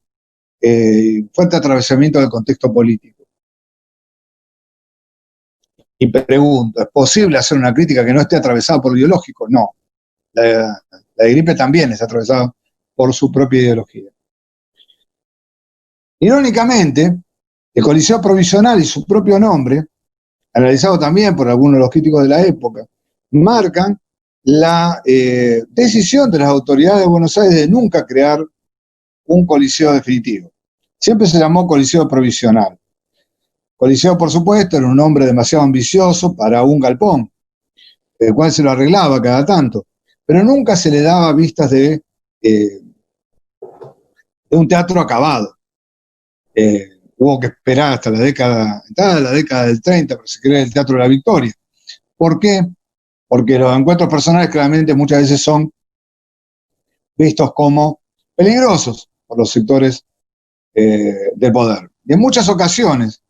fuerte atravesamiento del contexto político. Y pregunto, ¿es posible hacer una crítica que no esté atravesada por lo ideológico? No. La de gripe también está atravesada por su propia ideología. Irónicamente, el Coliseo Provisional y su propio nombre, analizado también por algunos de los críticos de la época, marcan la decisión de las autoridades de Buenos Aires de nunca crear un coliseo definitivo. Siempre se llamó Coliseo Provisional. Coliseo, por supuesto, era un nombre demasiado ambicioso para un galpón, el cual se lo arreglaba cada tanto, pero nunca se le daba vistas de un teatro acabado. Hubo que esperar hasta la década del 30 para que se cree el Teatro de la Victoria. ¿Por qué? Porque los encuentros personales claramente muchas veces son vistos como peligrosos por los sectores del poder. Y en muchas ocasiones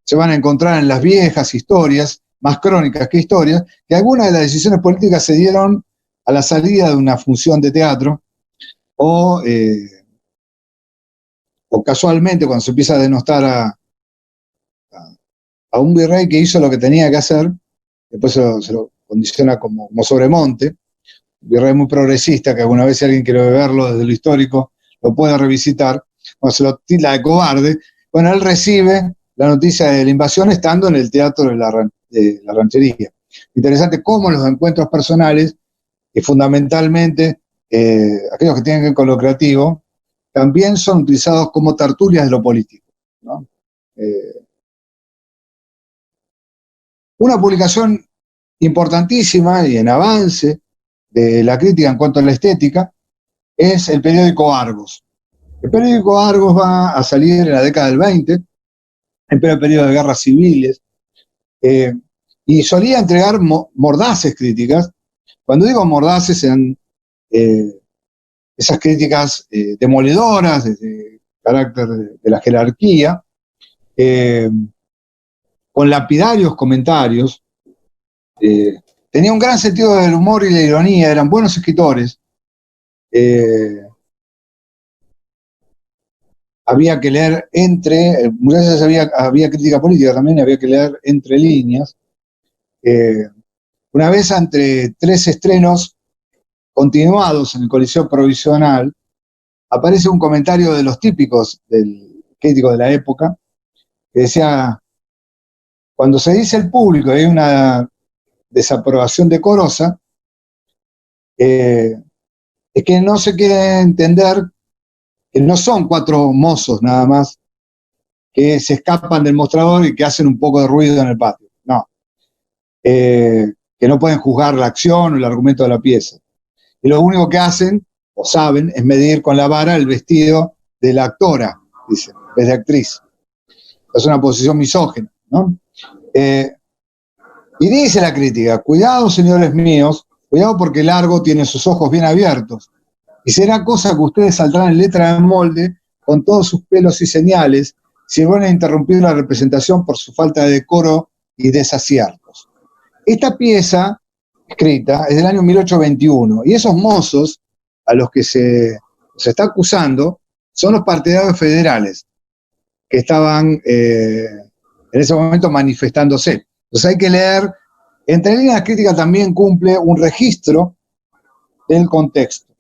se van a encontrar en las viejas historias, más crónicas que historias, que algunas de las decisiones políticas se dieron a la salida de una función de teatro o casualmente cuando se empieza a denostar a un virrey que hizo lo que tenía que hacer, después se lo condiciona como sobremonte, un virrey muy progresista, que alguna vez si alguien quiere verlo desde lo histórico, lo puede revisitar, cuando se lo tilda de cobarde. Bueno, él recibe la noticia de la invasión estando en el teatro de la ranchería. Interesante cómo los encuentros personales, que fundamentalmente aquellos que tienen que ver con lo creativo, también son utilizados como tertulias de lo político, ¿no? Una publicación importantísima y en avance de la crítica en cuanto a la estética es el periódico Argos. El periódico Argos va a salir en la década del 20, en pleno periodo de guerras civiles, y solía entregar mordaces críticas. Cuando digo mordaces, eran esas críticas demoledoras, de carácter de la jerarquía, con lapidarios comentarios. Tenía un gran sentido del humor y la ironía, eran buenos escritores. Había que leer muchas veces había crítica política también, había que leer entre líneas. Una vez entre 3 estrenos continuados en el Coliseo Provisional, aparece un comentario de los típicos del crítico de la época, que decía: cuando se dice el público y hay una desaprobación decorosa, es que no se quiere entender que no son 4 mozos nada más que se escapan del mostrador y que hacen un poco de ruido en el patio. No. Que no pueden juzgar la acción o el argumento de la pieza. Y lo único que hacen, o saben, es medir con la vara el vestido de la actora, dice, en vez de actriz. Es una posición misógina, ¿no? Y dice la crítica, cuidado señores míos, cuidado porque Largo tiene sus ojos bien abiertos, y será cosa que ustedes saldrán en letra de molde con todos sus pelos y señales, si van a interrumpir la representación por su falta de decoro y desaciertos. Esta pieza escrita es del año 1821, y esos mozos a los que se está acusando son los partidarios federales que estaban en ese momento manifestándose. Entonces hay que leer, entre líneas críticas también cumple un registro del contexto.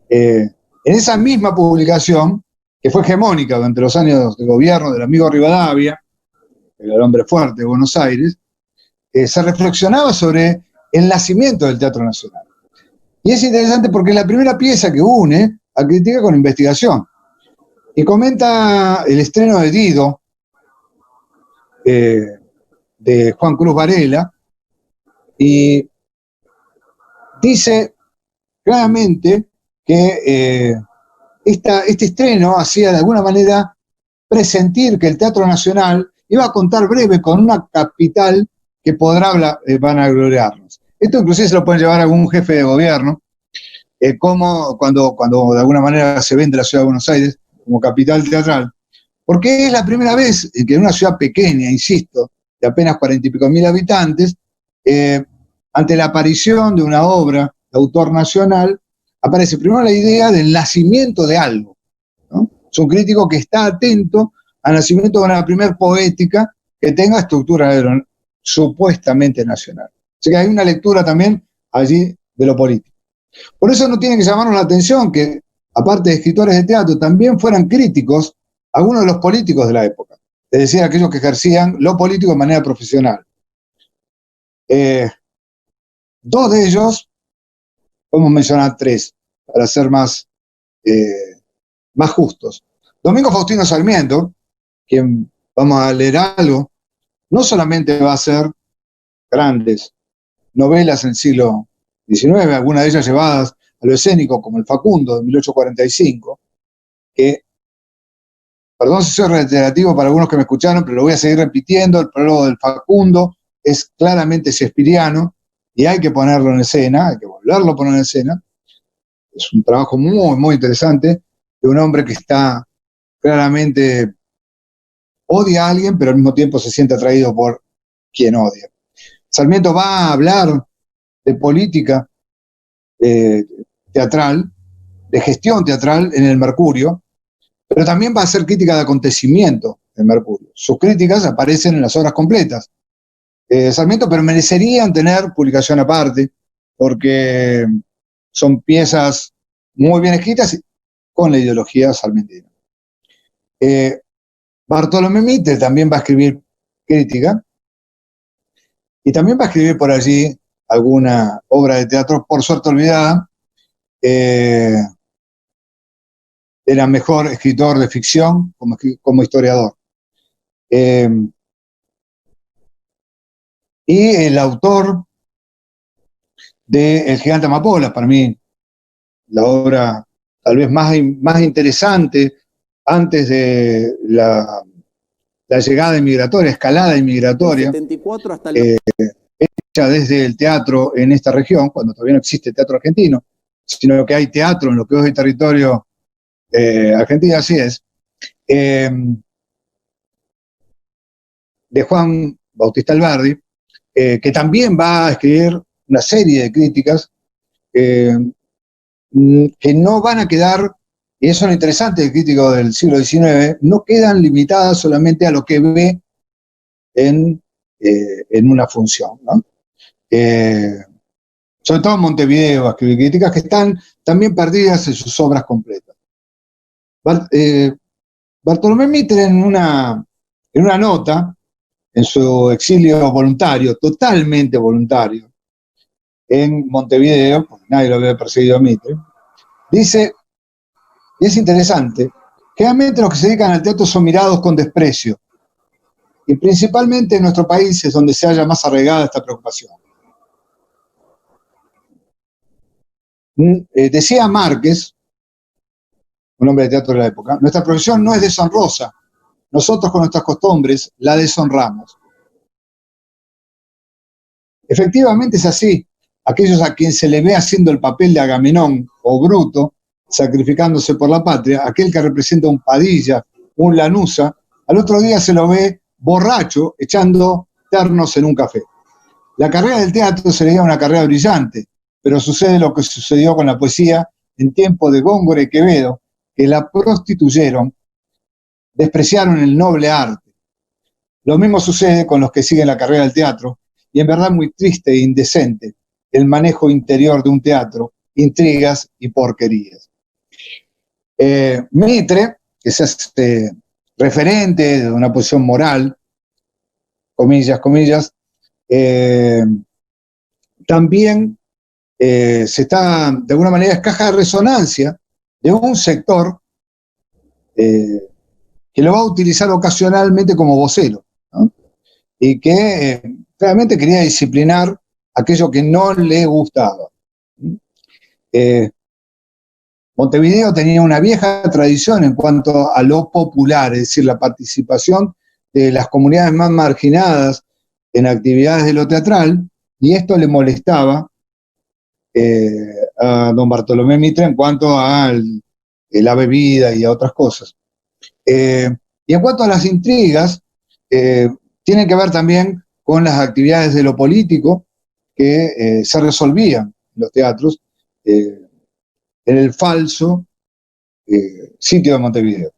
En esa misma publicación, que fue hegemónica durante los años de gobierno del amigo Rivadavia, el hombre fuerte de Buenos Aires, se reflexionaba sobre el nacimiento del Teatro Nacional. Y es interesante porque es la primera pieza que une a crítica con investigación. Y comenta el estreno de Dido, de Juan Cruz Varela, y dice claramente que este estreno hacía de alguna manera presentir que el Teatro Nacional iba a contar breve con una capital que podrá vanagloriarnos. Esto inclusive se lo pueden llevar a algún jefe de gobierno, como cuando de alguna manera se vende la ciudad de Buenos Aires como capital teatral, porque es la primera vez que en una ciudad pequeña, insisto, de apenas 40 y pico mil habitantes, ante la aparición de una obra de autor nacional, aparece primero la idea del nacimiento de algo, ¿no? Es un crítico que está atento al nacimiento de una primer poética que tenga estructura supuestamente nacional. Así que hay una lectura también allí de lo político. Por eso no tiene que llamarnos la atención que, aparte de escritores de teatro, también fueran críticos algunos de los políticos de la época, es decir, aquellos que ejercían lo político de manera profesional. Dos de ellos, podemos mencionar tres, para ser más justos. Domingo Faustino Sarmiento, quien vamos a leer algo, no solamente va a hacer grandes novelas en el siglo XIX, algunas de ellas llevadas a lo escénico, como El Facundo, de 1845, que, perdón si soy reiterativo para algunos que me escucharon, pero lo voy a seguir repitiendo, el prólogo del Facundo es claramente shakespeariano y hay que ponerlo en escena, hay que volverlo a poner en escena. Es un trabajo muy, muy interesante de un hombre que está claramente odia a alguien, pero al mismo tiempo se siente atraído por quien odia. Sarmiento va a hablar de política teatral, de gestión teatral en el Mercurio, pero también va a hacer crítica de acontecimiento en Mercurio. Sus críticas aparecen en las obras completas. Sarmiento, pero merecerían tener publicación aparte, porque son piezas muy bien escritas con la ideología sarmentina. Bartolomé Mitre también va a escribir crítica, y también va a escribir por allí alguna obra de teatro, por suerte olvidada. Era mejor escritor de ficción como historiador. Y el autor de El gigante Amapola, para mí, la obra tal vez más interesante antes de la llegada inmigratoria, escalada inmigratoria, 74 hasta hecha desde el teatro en esta región, cuando todavía no existe teatro argentino, sino que hay teatro en lo que hoy es el territorio argentino, así es, de Juan Bautista Alberdi, que también va a escribir una serie de críticas que no van a quedar, y eso es lo interesante del crítico del siglo XIX, no quedan limitadas solamente a lo que ve en una función, ¿no? Sobre todo en Montevideo va a escribir críticas que están también perdidas en sus obras completas. Bartolomé Mitre en una nota, en su exilio voluntario, totalmente voluntario, en Montevideo, porque nadie lo había perseguido a Mitre, dice, y es interesante, generalmente los que se dedican al teatro son mirados con desprecio, y principalmente en nuestro país es donde se halla más arraigada esta preocupación. Decía Márquez un hombre de teatro de la época, nuestra profesión no es deshonrosa. Nosotros con nuestras costumbres la deshonramos. Efectivamente es así. Aquellos a quien se le ve haciendo el papel de Agamenón o Bruto, sacrificándose por la patria, aquel que representa un Padilla, un Lanuza, al otro día se lo ve borracho echando ternos en un café. La carrera del teatro sería una carrera brillante, pero sucede lo que sucedió con la poesía en tiempo de Góngora y Quevedo, que la prostituyeron, despreciaron el noble arte. Lo mismo sucede con los que siguen la carrera del teatro, y en verdad muy triste e indecente el manejo interior de un teatro, intrigas y porquerías. Mitre, que se hace referente de una posición moral, comillas, comillas, también se está, de alguna manera, es caja de resonancia de un sector que lo va a utilizar ocasionalmente como vocero, ¿no? Y que realmente quería disciplinar aquello que no le gustaba. Montevideo tenía una vieja tradición en cuanto a lo popular, es decir, la participación de las comunidades más marginadas en actividades de lo teatral, y esto le molestaba a don Bartolomé Mitre en cuanto a la bebida y a otras cosas. Y en cuanto a las intrigas, tienen que ver también con las actividades de lo político que se resolvían en los teatros en el falso sitio de Montevideo.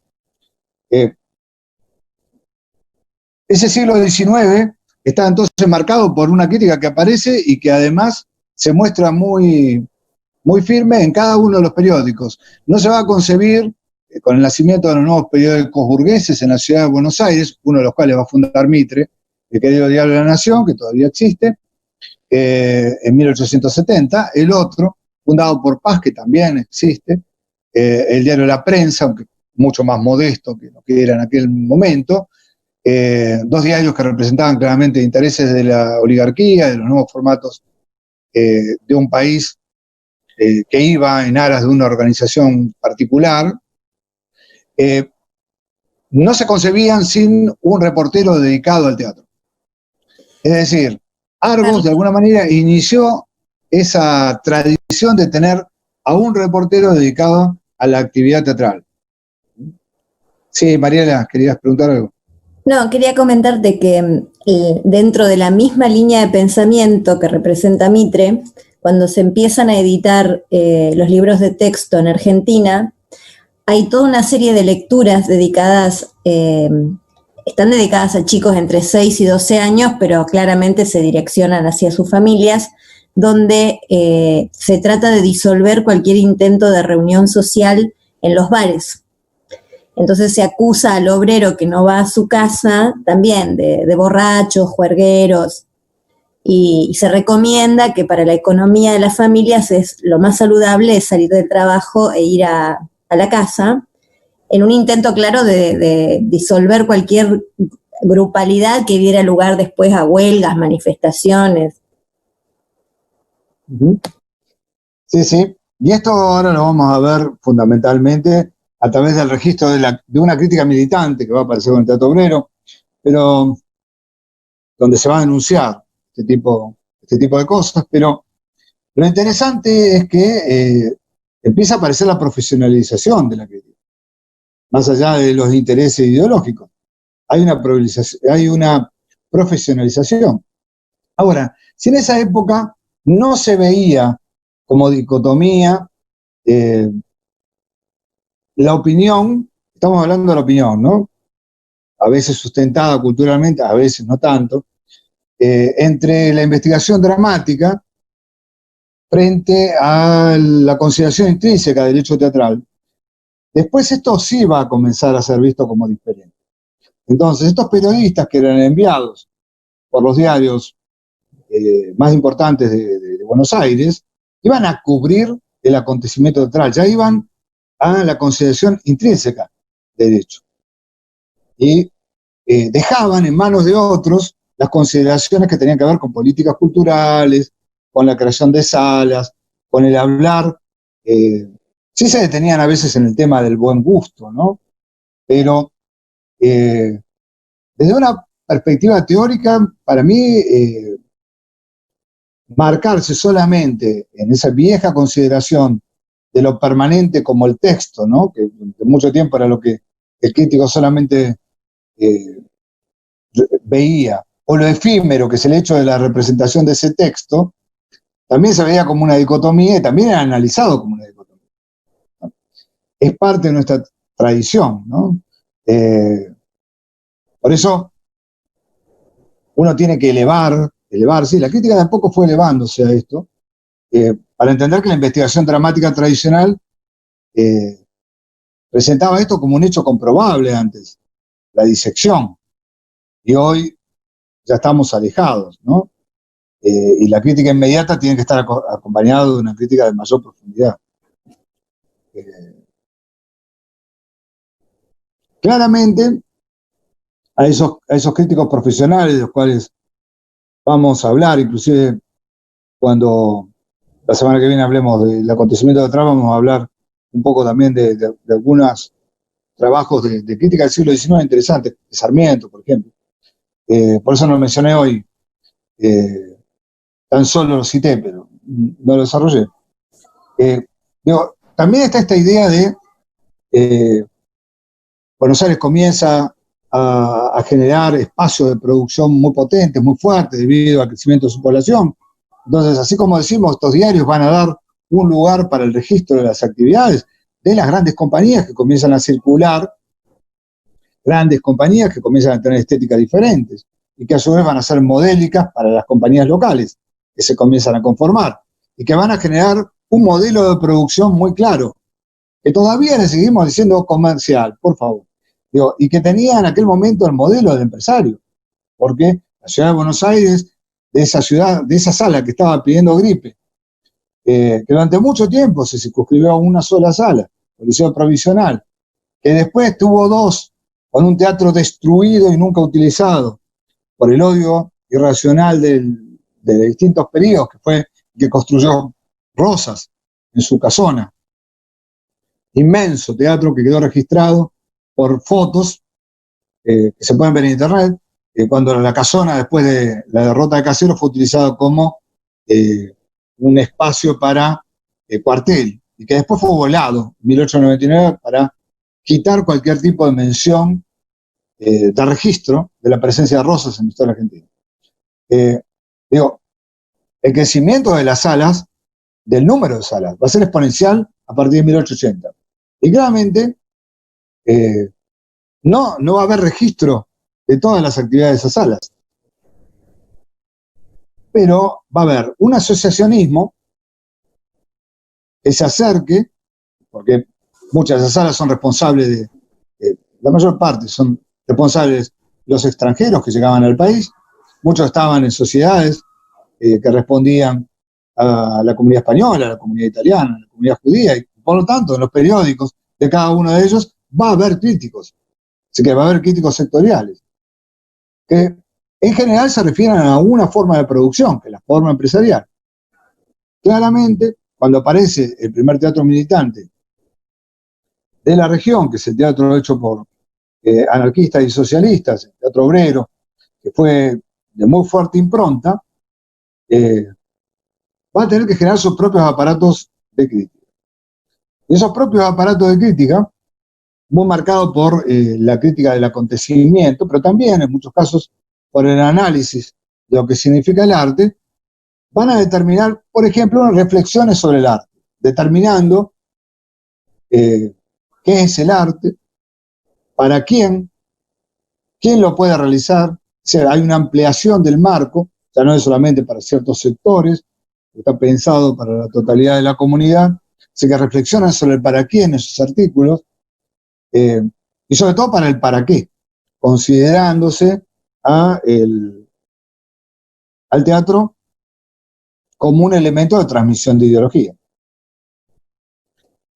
Ese siglo XIX está entonces marcado por una crítica que aparece y que además se muestra muy, muy firme en cada uno de los periódicos. No se va a concebir con el nacimiento de los nuevos periódicos burgueses en la ciudad de Buenos Aires, uno de los cuales va a fundar Mitre, el querido Diario de la Nación, que todavía existe, en 1870, el otro, fundado por Paz, que también existe, el Diario de la Prensa, aunque mucho más modesto que lo que era en aquel momento, dos diarios que representaban claramente intereses de la oligarquía, de los nuevos formatos de un país que iba en aras de una organización particular. No se concebían sin un reportero dedicado al teatro. Es decir, Argos de alguna manera inició esa tradición de tener a un reportero dedicado a la actividad teatral. Sí, Mariela, ¿querías preguntar algo? No, quería comentarte que dentro de la misma línea de pensamiento que representa Mitre, cuando se empiezan a editar los libros de texto en Argentina, hay toda una serie de lecturas dedicadas, están dedicadas a chicos entre 6 y 12 años, pero claramente se direccionan hacia sus familias, donde se trata de disolver cualquier intento de reunión social en los bares. Entonces se acusa al obrero que no va a su casa también de borrachos, juergueros, y se recomienda que para la economía de las familias es lo más saludable es salir del trabajo e ir a la casa, en un intento claro de disolver cualquier grupalidad que diera lugar después a huelgas, manifestaciones. Sí, sí. Y esto ahora lo vamos a ver fundamentalmente a través del registro de una crítica militante que va a aparecer con el Teatro Obrero, pero donde se va a denunciar este tipo de cosas. Pero lo interesante es que empieza a aparecer la profesionalización de la crítica, más allá de los intereses ideológicos. Hay una profesionalización. Ahora, si en esa época no se veía como dicotomía la opinión, estamos hablando de la opinión, ¿no? A veces sustentada culturalmente, a veces no tanto, entre la investigación dramática frente a la consideración intrínseca del hecho teatral. Después esto sí va a comenzar a ser visto como diferente. Entonces, estos periodistas que eran enviados por los diarios más importantes de Buenos Aires, iban a cubrir el acontecimiento teatral, ya iban a la consideración intrínseca del hecho. Y dejaban en manos de otros las consideraciones que tenían que ver con políticas culturales, con la creación de salas, con el hablar Sí se detenían a veces en el tema del buen gusto, ¿no? Pero desde una perspectiva teórica, para mí, marcarse solamente en esa vieja consideración de lo permanente como el texto, ¿no? Que mucho tiempo era lo que el crítico solamente eh, veía, o lo efímero, que es el hecho de la representación de ese texto, también se veía como una dicotomía y también era analizado como una dicotomía. Es parte de nuestra tradición, ¿no? Por eso uno tiene que sí, la crítica tampoco fue elevándose a esto, para entender que la investigación dramática tradicional presentaba esto como un hecho comprobable antes, la disección, y hoy ya estamos alejados, ¿no? Y la crítica inmediata tiene que estar acompañada de una crítica de mayor profundidad. Claramente, a esos críticos profesionales, de los cuales vamos a hablar, inclusive cuando la semana que viene hablemos del acontecimiento de atrás, vamos a hablar un poco también de algunos trabajos de crítica del siglo XIX interesantes, de Sarmiento, por ejemplo. Por eso no lo mencioné hoy, tan solo lo cité, pero no lo desarrollé. También está esta idea de Buenos Aires comienza a generar espacios de producción muy potentes, muy fuertes, debido al crecimiento de su población. Entonces, así como decimos, estos diarios van a dar un lugar para el registro de las actividades de las grandes compañías que comienzan a circular, grandes compañías que comienzan a tener estéticas diferentes y que a su vez van a ser modélicas para las compañías locales que se comienzan a conformar y que van a generar un modelo de producción muy claro, que todavía le seguimos diciendo comercial, por favor. Y que tenía en aquel momento el modelo del empresario, porque la ciudad de Buenos Aires, de esa sala que estaba pidiendo gripe, que durante mucho tiempo se circunscribió a una sola sala, el Liceo Provisional, que después tuvo dos, con un teatro destruido y nunca utilizado, por el odio irracional de distintos periodos, que construyó Rosas en su casona. Inmenso teatro que quedó registrado por fotos que se pueden ver en internet, cuando la casona, después de la derrota de Caseros, fue utilizado como un espacio para cuartel, y que después fue volado en 1899 para quitar cualquier tipo de mención de registro de la presencia de Rosas en la historia argentina. El crecimiento de las salas, del número de salas, va a ser exponencial a partir de 1880. Y claramente no va a haber registro de todas las actividades de esas salas. Pero va a haber un asociacionismo que se acerque, porque muchas de esas salas son responsables la mayor parte son responsables los extranjeros que llegaban al país, muchos estaban en sociedades que respondían a la comunidad española, a la comunidad italiana, a la comunidad judía, y por lo tanto en los periódicos de cada uno de ellos va a haber críticos, así que va a haber críticos sectoriales, que en general se refieren a una forma de producción, que es la forma empresarial. Claramente, cuando aparece el primer teatro militante de la región, que es el teatro hecho por anarquistas y socialistas, el teatro obrero, que fue de muy fuerte impronta, va a tener que generar sus propios aparatos de crítica. Y esos propios aparatos de crítica, muy marcados por la crítica del acontecimiento, pero también en muchos casos por el análisis de lo que significa el arte, van a determinar, por ejemplo, unas reflexiones sobre el arte, determinando qué es el arte, para quién lo puede realizar. O sea, hay una ampliación del marco, ya no es solamente para ciertos sectores, está pensado para la totalidad de la comunidad, así que reflexionan sobre el para qué en esos artículos, y sobre todo para el para qué, considerándose al teatro como un elemento de transmisión de ideología.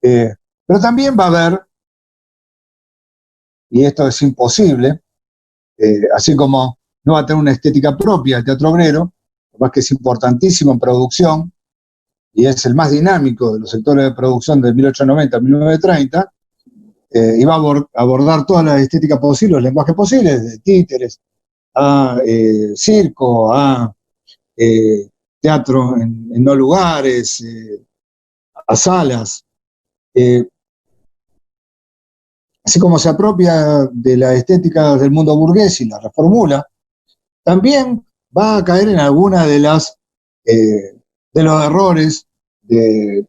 Pero también va a haber, y esto es imposible, así como no va a tener una estética propia el teatro obrero, más que es importantísimo en producción, y es el más dinámico de los sectores de producción de 1890 a 1930, iba a abordar todas las estéticas posibles, los lenguajes posibles, de títeres a circo, a teatro en no lugares, a salas. Así como se apropia de la estética del mundo burgués y la reformula, también va a caer en alguna de las de los errores de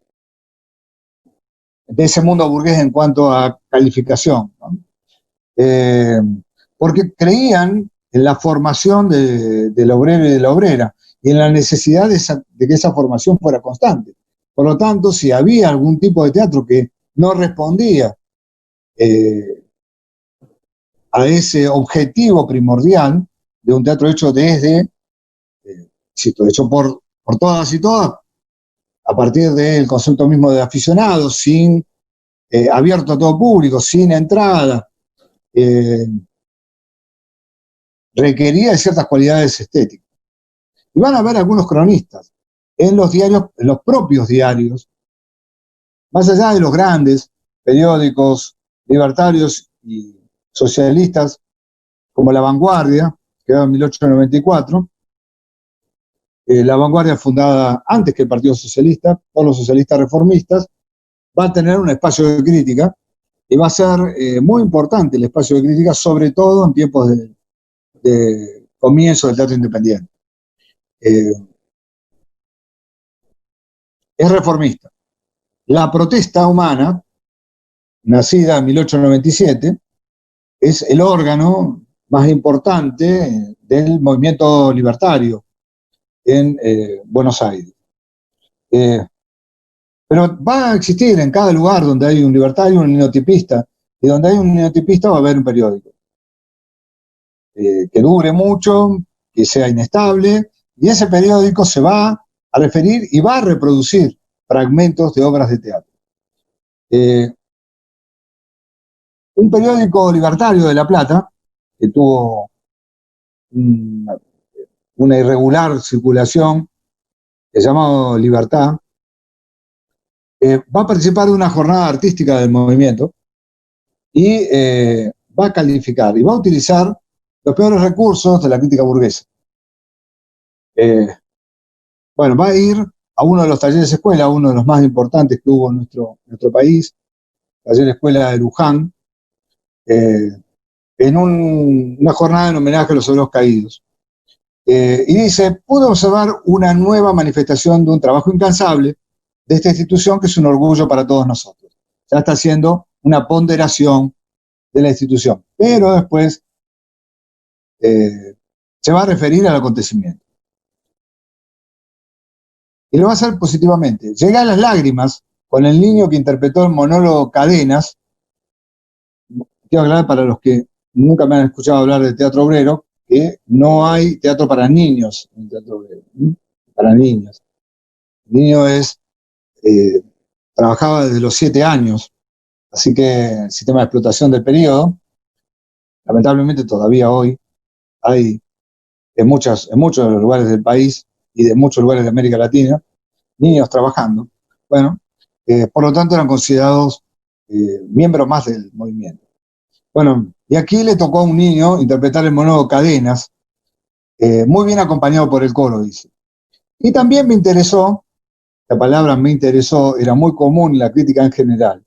ese mundo burgués en cuanto a calificación, ¿no? Porque creían en la formación del obrero y de la obrera y en la necesidad de que esa formación fuera constante. Por lo tanto, si había algún tipo de teatro que no respondía a ese objetivo primordial de un teatro hecho desde, hecho por todas y todas, a partir del concepto mismo de aficionado, sin abierto a todo público, sin entrada, requería de ciertas cualidades estéticas. Y van a ver algunos cronistas en los diarios, en los propios diarios, más allá de los grandes periódicos libertarios y socialistas, como La Vanguardia, que era en 1894, La Vanguardia fundada antes que el Partido Socialista, por los socialistas reformistas, va a tener un espacio de crítica y va a ser muy importante el espacio de crítica, sobre todo en tiempos de comienzo del teatro independiente. Es reformista. La protesta humana, nacida en 1897, es el órgano más importante del movimiento libertario en Buenos Aires. Pero va a existir en cada lugar donde hay un libertario, un linotipista, y donde hay un linotipista va a haber un periódico. Que dure mucho, que sea inestable, y ese periódico se va a referir y va a reproducir fragmentos de obras de teatro. Un periódico libertario de La Plata, que tuvo una irregular circulación, que se llamado Libertad, va a participar de una jornada artística del movimiento y va a calificar y va a utilizar los peores recursos de la crítica burguesa. Bueno, va a ir a uno de los talleres escuela, uno de los más importantes que hubo en nuestro país, taller escuela de Luján, en una jornada en homenaje a los obreros caídos. Y dice, pude observar una nueva manifestación de un trabajo incansable de esta institución que es un orgullo para todos nosotros. Ya está haciendo una ponderación de la institución, pero después se va a referir al acontecimiento. Y lo va a hacer positivamente. Llegué a las lágrimas con el niño que interpretó el monólogo Cadenas. Quiero aclarar para los que nunca me han escuchado hablar de teatro obrero, que no hay teatro para niños en teatro obrero, para niños. El niño trabajaba desde los 7 años, así que el sistema de explotación del periodo, lamentablemente todavía hoy hay en muchos de los lugares del país y de muchos lugares de América Latina, niños trabajando. Bueno, por lo tanto eran considerados miembros más del movimiento. Bueno, y aquí le tocó a un niño interpretar el monólogo Cadenas, muy bien acompañado por el coro, dice. Y también me interesó, la palabra me interesó, era muy común en la crítica en general,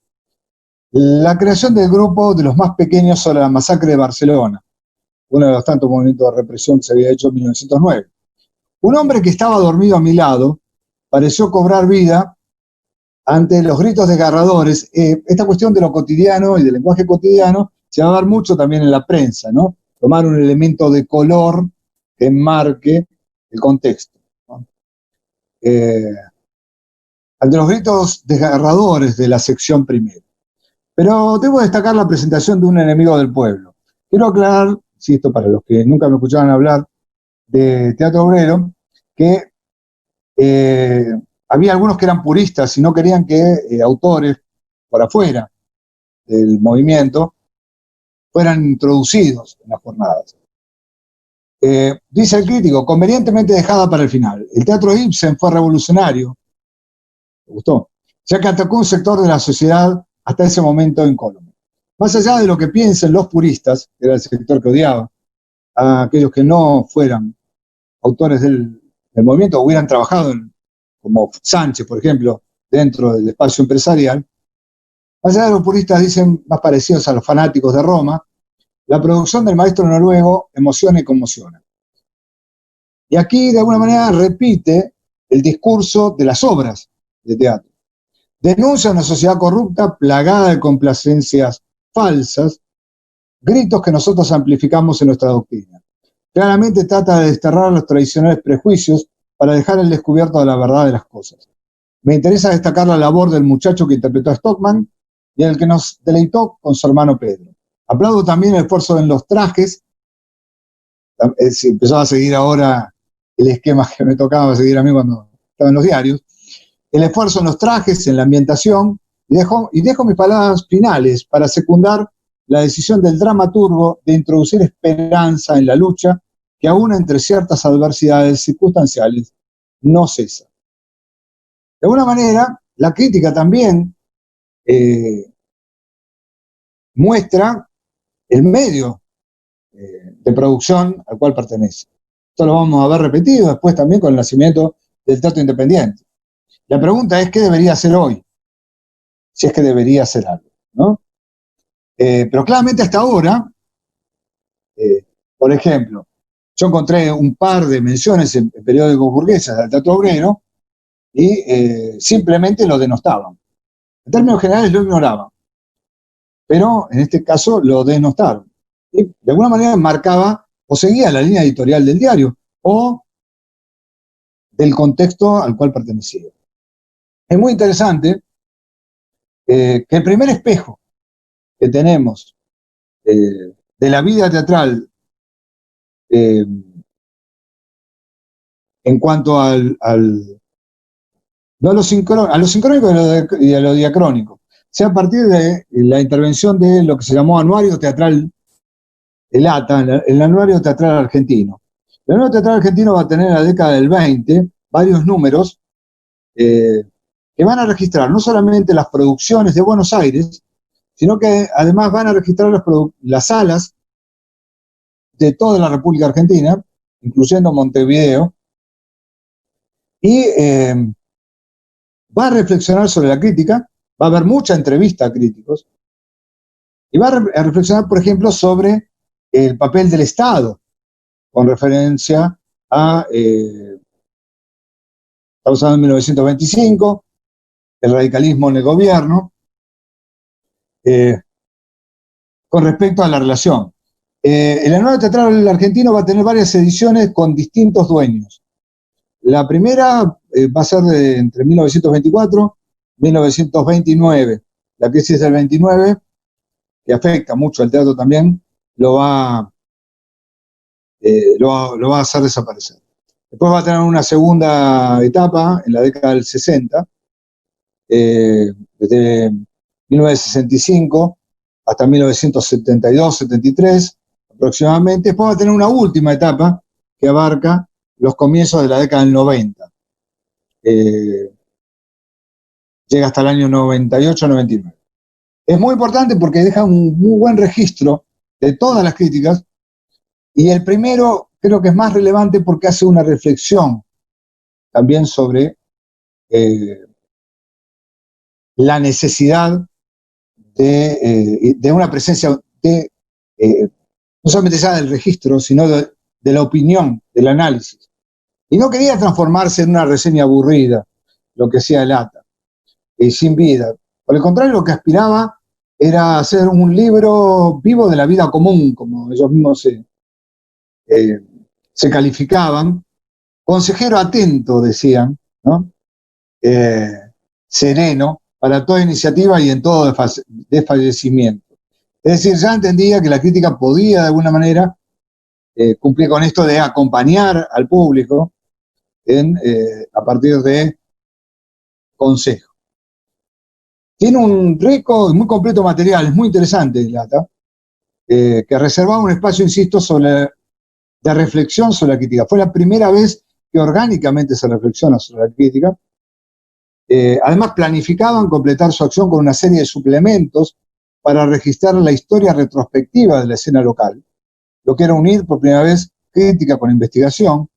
la creación del grupo de los más pequeños sobre la masacre de Barcelona, uno de los tantos movimientos de represión que se había hecho en 1909. Un hombre que estaba dormido a mi lado pareció cobrar vida ante los gritos desgarradores. Esta cuestión de lo cotidiano y del lenguaje cotidiano se va a dar mucho también en la prensa, ¿no? Tomar un elemento de color que enmarque el contexto, ¿no? Ante los gritos desgarradores de la sección primera. Pero debo destacar la presentación de un enemigo del pueblo. Quiero aclarar, insisto, para los que nunca me escuchaban hablar de teatro obrero, que había algunos que eran puristas y no querían que autores por afuera del movimiento fueran introducidos en las jornadas. Dice el crítico, convenientemente dejada para el final. El teatro Ibsen fue revolucionario me gustó, ya que atacó un sector de la sociedad hasta ese momento incólume. Más allá de lo que piensen los puristas, que era el sector que odiaba, a aquellos que no fueran autores del movimiento, hubieran trabajado como Sánchez, por ejemplo, dentro del espacio empresarial, más allá de los puristas dicen, más parecidos a los fanáticos de Roma, la producción del maestro noruego emociona y conmociona. Y aquí, de alguna manera, repite el discurso de las obras de teatro. Denuncia una sociedad corrupta, plagada de complacencias falsas, gritos que nosotros amplificamos en nuestra doctrina. Claramente trata de desterrar los tradicionales prejuicios para dejar al descubierto la verdad de las cosas. Me interesa destacar la labor del muchacho que interpretó a Stockman y el que nos deleitó con su hermano Pedro. Aplaudo también el esfuerzo en los trajes. Empezó a seguir ahora el esquema que me tocaba seguir a mí cuando estaba en los diarios. El esfuerzo en los trajes, en la ambientación, y dejo mis palabras finales para secundar la decisión del dramaturgo de introducir esperanza en la lucha que aún entre ciertas adversidades circunstanciales no cesa. De alguna manera, la crítica también muestra el medio de producción al cual pertenece. Esto lo vamos a ver repetido después también con el nacimiento del teatro independiente. La pregunta es, ¿qué debería hacer hoy? Si es que debería hacer algo, ¿no? Pero claramente hasta ahora, por ejemplo, yo encontré un par de menciones en periódicos burgueses del teatro obrero y simplemente lo denostaban. En términos generales lo ignoraban, pero en este caso lo denostaron. Y de alguna manera marcaba o seguía la línea editorial del diario o del contexto al cual pertenecía. Es muy interesante que el primer espejo que tenemos de la vida teatral en cuanto no a lo sincrónico y a lo diacrónico, sea a partir de la intervención de lo que se llamó Anuario Teatral, el ATA, el Anuario Teatral Argentino. El Anuario Teatral Argentino va a tener en la década del 20 varios números que van a registrar no solamente las producciones de Buenos Aires, sino que además van a registrar las salas de toda la República Argentina, incluyendo Montevideo, y va a reflexionar sobre la crítica, va a haber mucha entrevista a críticos, y va a reflexionar, por ejemplo, sobre el papel del Estado, con referencia a, estamos hablando de 1925, el radicalismo en el gobierno, con respecto a la relación. El Anuario Teatral Argentino va a tener varias ediciones con distintos dueños. La primera va a ser entre 1924 y 1929. La crisis del 29, que afecta mucho al teatro también, lo va a hacer desaparecer. Después va a tener una segunda etapa en la década del 60, desde 1965 hasta 1972-73 aproximadamente. Después va a tener una última etapa que abarca los comienzos de la década del 90. Llega hasta el año 98-99. Es muy importante porque deja un muy buen registro de todas las críticas, y el primero creo que es más relevante porque hace una reflexión también sobre la necesidad de una presencia no solamente ya del registro, sino de la opinión, del análisis. Y no quería transformarse en una reseña aburrida, lo que hacía el ATA, sin vida. Por el contrario, lo que aspiraba era hacer un libro vivo de la vida común, como ellos mismos se calificaban. Consejero atento, decían, ¿no? Sereno para toda iniciativa y en todo desfallecimiento. Es decir, ya entendía que la crítica podía de alguna manera cumplir con esto de acompañar al público a partir de consejo. Tiene un rico y muy completo material, es muy interesante el ATA, que reservaba un espacio, insisto, de reflexión sobre la crítica. Fue la primera vez que orgánicamente se reflexiona sobre la crítica, Además, planificaban completar su acción con una serie de suplementos para registrar la historia retrospectiva de la escena local, lo que era unir por primera vez crítica con investigación.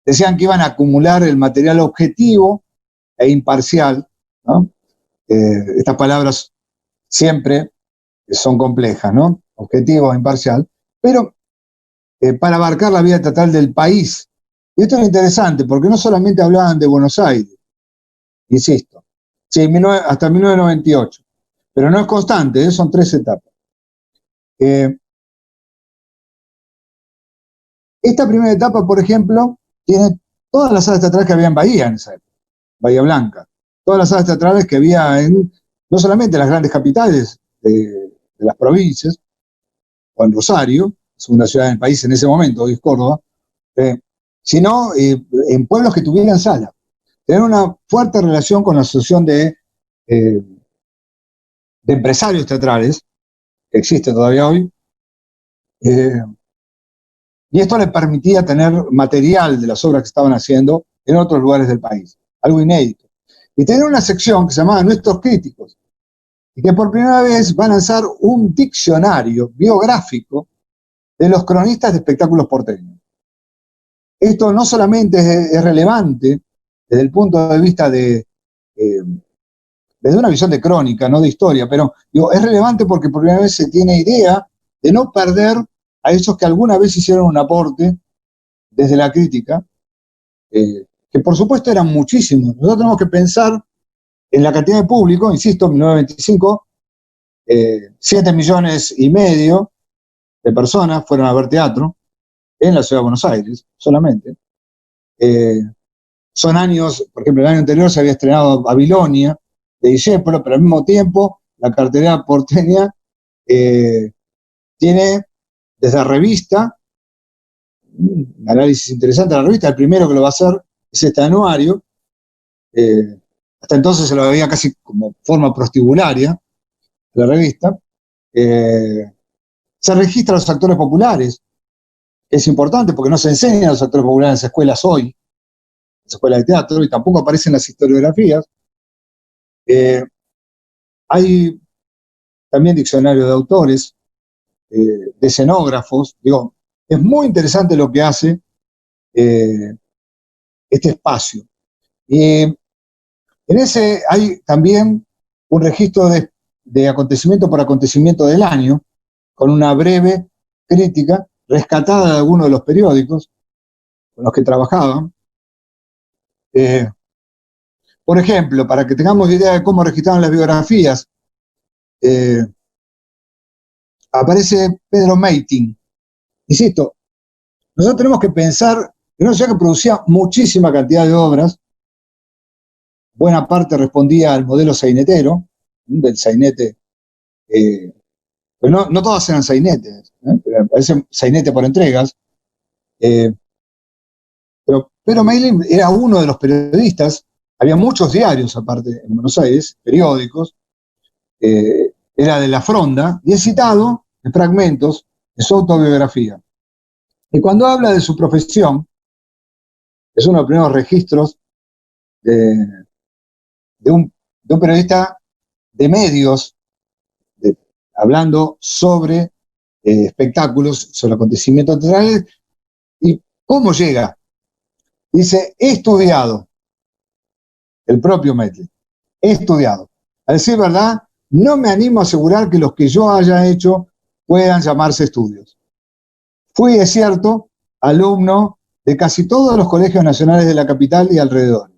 Decían que iban a acumular el material objetivo e imparcial, ¿no? Estas palabras siempre son complejas, ¿no? Objetivo e imparcial, pero para abarcar la vida estatal del país. Y esto es interesante, porque no solamente hablaban de Buenos Aires, insisto, sí, hasta 1998, pero no es constante, son 3 etapas. Esta primera etapa, por ejemplo, tiene todas las salas teatrales que había en Bahía en esa época, Bahía Blanca, todas las salas teatrales que había no solamente en las grandes capitales de las provincias, o en Rosario, segunda ciudad del país en ese momento, hoy es Córdoba, sino en pueblos que tuvieran sala. Tener una fuerte relación con la asociación de empresarios teatrales, que existe todavía hoy, y esto le permitía tener material de las obras que estaban haciendo en otros lugares del país, algo inédito. Y tener una sección que se llamaba Nuestros Críticos, y que por primera vez va a lanzar un diccionario biográfico de los cronistas de espectáculos porteños. Esto no solamente es relevante desde el punto de vista desde una visión de crónica, no de historia, pero digo, es relevante porque por primera vez se tiene idea de no perder a esos que alguna vez hicieron un aporte desde la crítica, que por supuesto eran muchísimos. Nosotros tenemos que pensar en la cantidad de público, insisto, en 1925, 7,5 millones de personas fueron a ver teatro en la ciudad de Buenos Aires, solamente. Son años, por ejemplo, el año anterior se había estrenado Babilonia, de Discépolo, pero al mismo tiempo la cartelera porteña tiene desde revista, un análisis interesante de la revista, el primero que lo va a hacer es este anuario, hasta entonces se lo veía casi como forma prostibularia, la revista. Se registran los actores populares, es importante porque no se enseñan a los actores populares en las escuelas hoy, en las escuelas de teatro, y tampoco aparecen las historiografías. Hay también diccionario de autores, de escenógrafos. Digo, es muy interesante lo que hace este espacio. Y en ese hay también un registro de acontecimiento por acontecimiento del año, con una breve crítica rescatada de algunos de los periódicos con los que trabajaban. Por ejemplo, para que tengamos idea de cómo registraban las biografías, aparece Pedro Meiting. Insisto, nosotros tenemos que pensar en una ciudad que producía muchísima cantidad de obras, buena parte respondía al modelo sainetero, del sainete, pero no todas eran sainetes, pero aparece sainete por entregas, pero Pedro Meiling era uno de los periodistas, había muchos diarios aparte en Buenos Aires, periódicos, era de La Fronda, y es citado en fragmentos de su autobiografía. Y cuando habla de su profesión, es uno de los primeros registros de un periodista de medios, hablando sobre espectáculos, sobre acontecimientos teatrales, y cómo llega. Dice, he estudiado, el propio Metli, he estudiado. A decir verdad, no me animo a asegurar que los que yo haya hecho puedan llamarse estudios. Fui, es cierto, alumno de casi todos los colegios nacionales de la capital y alrededor.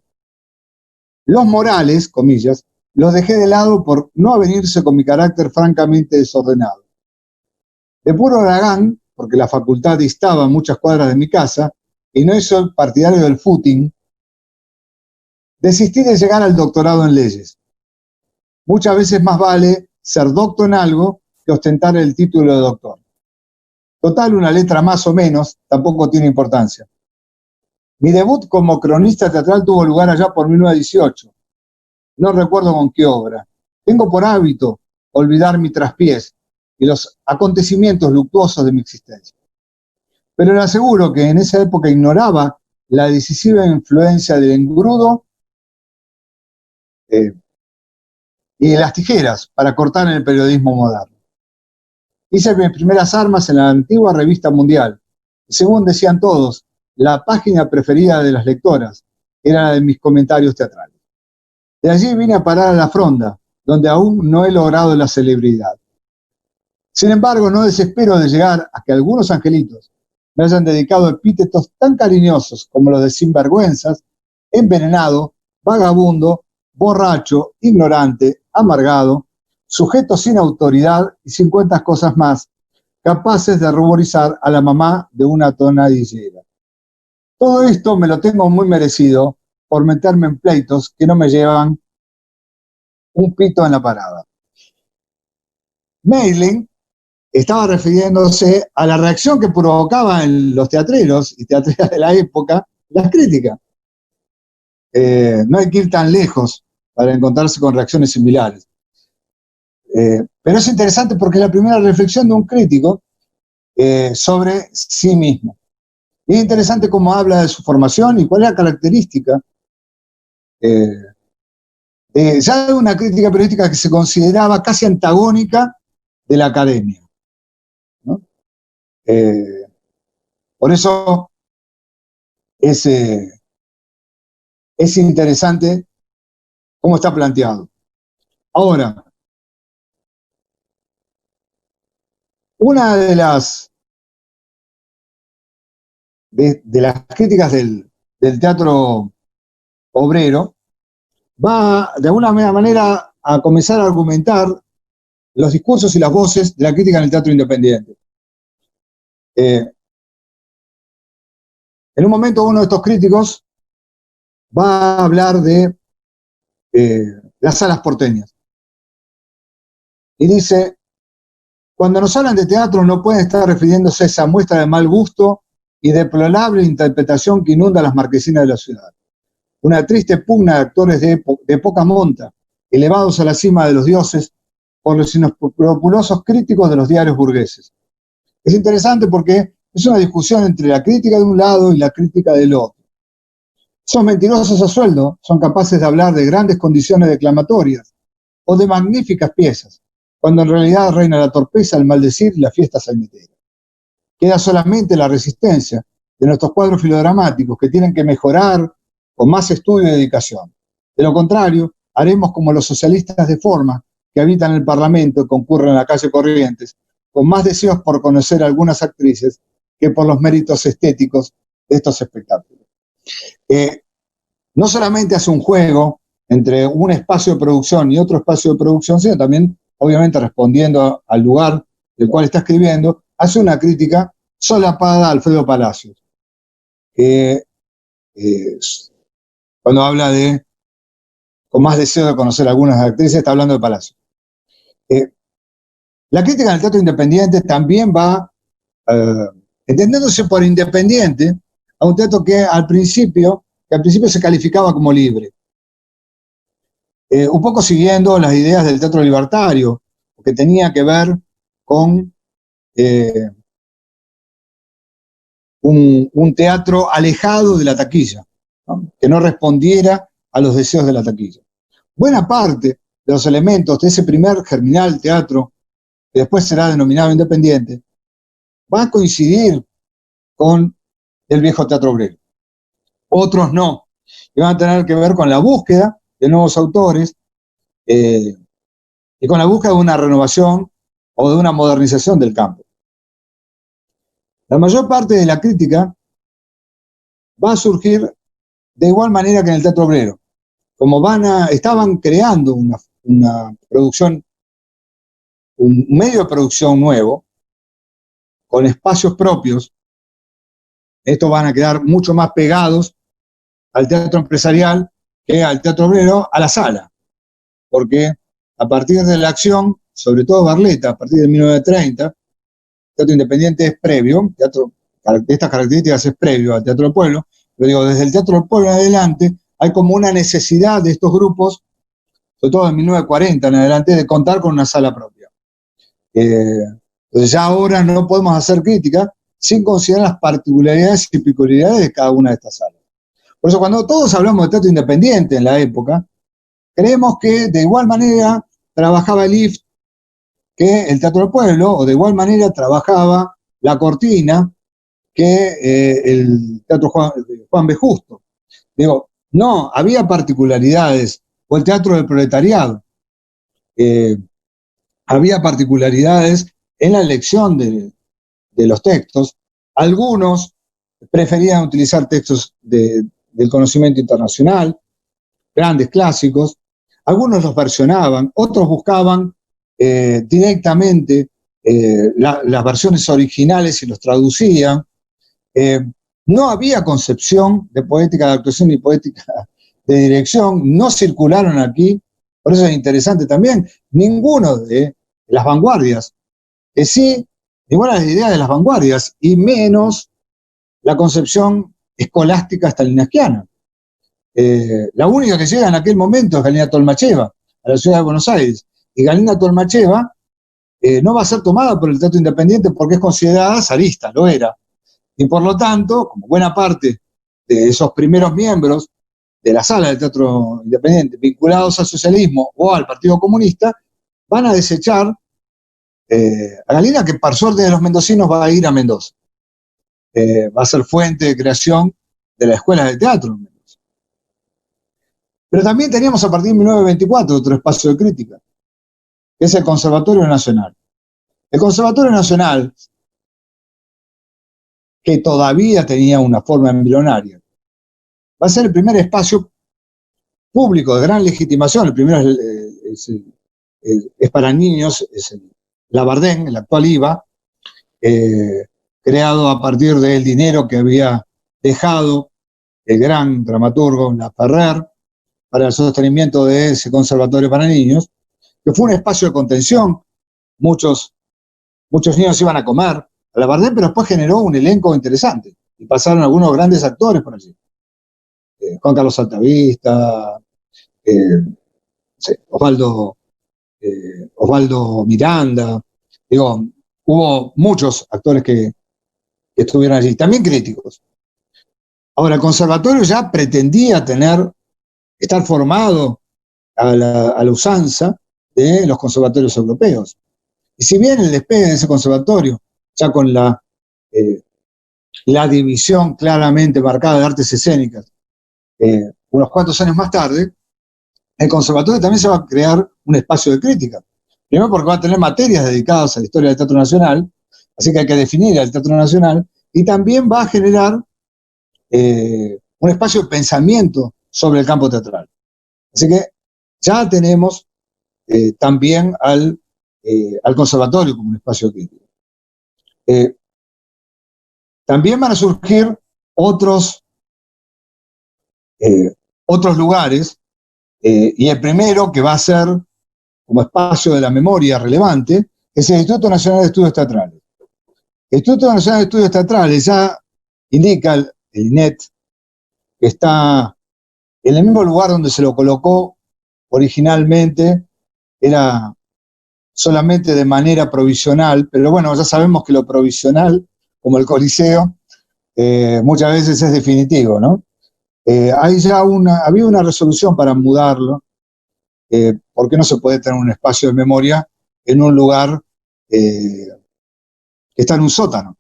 Los morales, comillas, los dejé de lado por no avenirse con mi carácter francamente desordenado. De puro Aragán, porque la facultad distaba muchas cuadras de mi casa, y no soy partidario del footing, desistí de llegar al doctorado en leyes. Muchas veces más vale ser docto en algo que ostentar el título de doctor. Total, una letra más o menos tampoco tiene importancia. Mi debut como cronista teatral tuvo lugar allá por 1918. No recuerdo con qué obra. Tengo por hábito olvidar mi traspiés y los acontecimientos luctuosos de mi existencia. Pero le aseguro que en esa época ignoraba la decisiva influencia del engrudo y de las tijeras para cortar en el periodismo moderno. Hice mis primeras armas en la antigua Revista Mundial. Según decían todos, la página preferida de las lectoras era la de mis comentarios teatrales. De allí vine a parar a La Fronda, donde aún no he logrado la celebridad. Sin embargo, no desespero de llegar a que algunos angelitos me hayan dedicado epítetos tan cariñosos como los de sinvergüenzas, envenenado, vagabundo, borracho, ignorante, amargado, sujeto sin autoridad y 50 cosas más, capaces de ruborizar a la mamá de una tonadillera. Todo esto me lo tengo muy merecido por meterme en pleitos que no me llevan un pito en la parada. Meiling estaba refiriéndose a la reacción que provocaba en los teatreros y teatreras de la época las críticas. No hay que ir tan lejos para encontrarse con reacciones similares. Pero es interesante porque es la primera reflexión de un crítico sobre sí mismo. Y es interesante cómo habla de su formación y cuál es la característica ya de una crítica periodística que se consideraba casi antagónica de la academia, ¿no? Por eso es interesante cómo está planteado. Ahora, una de las críticas del teatro obrero va de alguna manera a comenzar a argumentar los discursos y las voces de la crítica en el teatro independiente. En un momento uno de estos críticos va a hablar de las salas porteñas. Y dice, cuando nos hablan de teatro no pueden estar refiriéndose a esa muestra de mal gusto y deplorable interpretación que inunda las marquesinas de la ciudad. Una triste pugna de actores de poca monta, elevados a la cima de los dioses por los inescrupulosos críticos de los diarios burgueses. Es interesante porque es una discusión entre la crítica de un lado y la crítica del otro. Esos mentirosos a sueldo son capaces de hablar de grandes condiciones declamatorias o de magníficas piezas, cuando en realidad reina la torpeza, el maldecir y la fiesta salmitera. Queda solamente la resistencia de nuestros cuadros filodramáticos que tienen que mejorar con más estudio y dedicación. De lo contrario, haremos como los socialistas de forma que habitan el Parlamento y concurren a la calle Corrientes, con más deseos por conocer a algunas actrices que por los méritos estéticos de estos espectáculos. No solamente hace un juego entre un espacio de producción y otro espacio de producción, sino también, obviamente, respondiendo al lugar del cual está escribiendo, hace una crítica solapada a Alfredo Palacios. Cuando habla de, con más deseo de conocer a algunas actrices, está hablando de Palacios. La crítica del teatro independiente también va, entendiéndose por independiente, a un teatro que al principio se calificaba como libre. Un poco siguiendo las ideas del teatro libertario, que tenía que ver con un teatro alejado de la taquilla, ¿no? Que no respondiera a los deseos de la taquilla. Buena parte de los elementos de ese primer germinal teatro, que después será denominado independiente, va a coincidir con el viejo teatro obrero. Otros no, que van a tener que ver con la búsqueda de nuevos autores y con la búsqueda de una renovación o de una modernización del campo. La mayor parte de la crítica va a surgir de igual manera que en el teatro obrero. Como estaban creando una producción, un medio de producción nuevo, con espacios propios, estos van a quedar mucho más pegados al teatro empresarial que al teatro obrero, a la sala. Porque a partir de la acción, sobre todo Barletta, a partir de 1930, el teatro independiente es previo, de estas características es previo al teatro del pueblo, pero digo, desde el teatro del pueblo en adelante, hay como una necesidad de estos grupos, sobre todo en 1940 en adelante, de contar con una sala propia. Entonces ya ahora no podemos hacer crítica sin considerar las particularidades y peculiaridades de cada una de estas salas. Por eso cuando todos hablamos de teatro independiente en la época, creemos que de igual manera trabajaba el IFT que el Teatro del Pueblo, o de igual manera trabajaba La Cortina que el Teatro Juan B. Justo. Digo, no, había particularidades, o el Teatro del Proletariado. Había particularidades en la elección de los textos. Algunos preferían utilizar textos del conocimiento internacional, grandes clásicos. Algunos los versionaban, otros buscaban directamente las versiones originales y los traducían. No había concepción de poética de actuación ni poética de dirección, no circularon aquí, por eso es interesante también, ninguno de las vanguardias, sí, ninguna de las ideas de las vanguardias, y menos la concepción escolástica stalinskiana. La única que llega en aquel momento es Galina Tolmacheva, a la ciudad de Buenos Aires, y Galina Tolmacheva no va a ser tomada por el Teatro Independiente porque es considerada zarista, lo era. Y por lo tanto, como buena parte de esos primeros miembros de la sala del Teatro Independiente vinculados al socialismo o al Partido Comunista, van a desechar a Galina, que por suerte de los mendocinos va a ir a Mendoza. Va a ser fuente de creación de la Escuela de Teatro en Mendoza. Pero también teníamos a partir de 1924 otro espacio de crítica, que es el Conservatorio Nacional. El Conservatorio Nacional, que todavía tenía una forma embrionaria, va a ser el primer espacio público de gran legitimación. El primero es para niños, es el Labardén, el actual IVA, creado a partir del dinero que había dejado el gran dramaturgo Laferrer para el sostenimiento de ese conservatorio para niños, que fue un espacio de contención. Muchos niños iban a comer a Labardén, pero después generó un elenco interesante y pasaron algunos grandes actores por allí. Juan Carlos Altavista, Osvaldo Miranda, digo, hubo muchos actores que estuvieron allí, también críticos. Ahora, el conservatorio ya pretendía estar formado a la usanza de los conservatorios europeos. Y si bien el despegue de ese conservatorio, ya con la división claramente marcada de artes escénicas, unos cuantos años más tarde, el conservatorio también se va a crear un espacio de crítica. Primero porque va a tener materias dedicadas a la historia del Teatro Nacional, así que hay que definir el Teatro Nacional, y también va a generar un espacio de pensamiento sobre el campo teatral. Así que ya tenemos también al conservatorio como un espacio crítico. También van a surgir otros lugares, y el primero que va a ser como espacio de la memoria relevante es el Instituto Nacional de Estudios Teatrales. El Instituto Nacional de Estudios Teatrales ya indica el INET que está en el mismo lugar donde se lo colocó originalmente, era solamente de manera provisional, pero bueno, ya sabemos que lo provisional, como el Coliseo, muchas veces es definitivo, ¿no? Había una resolución para mudarlo, porque no se puede tener un espacio de memoria en un lugar que está en un sótano.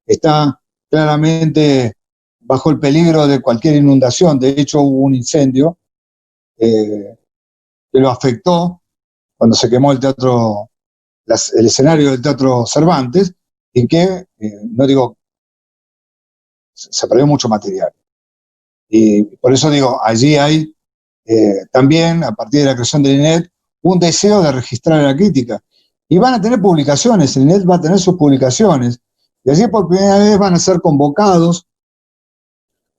Está claramente bajo el peligro de cualquier inundación. De hecho, hubo un incendio que lo afectó cuando se quemó el escenario del Teatro Cervantes, y que, no digo, se perdió mucho material. Y por eso digo, allí hay también, a partir de la creación del INET, un deseo de registrar la crítica. Y van a tener publicaciones, el INET va a tener sus publicaciones, y allí por primera vez van a ser convocados,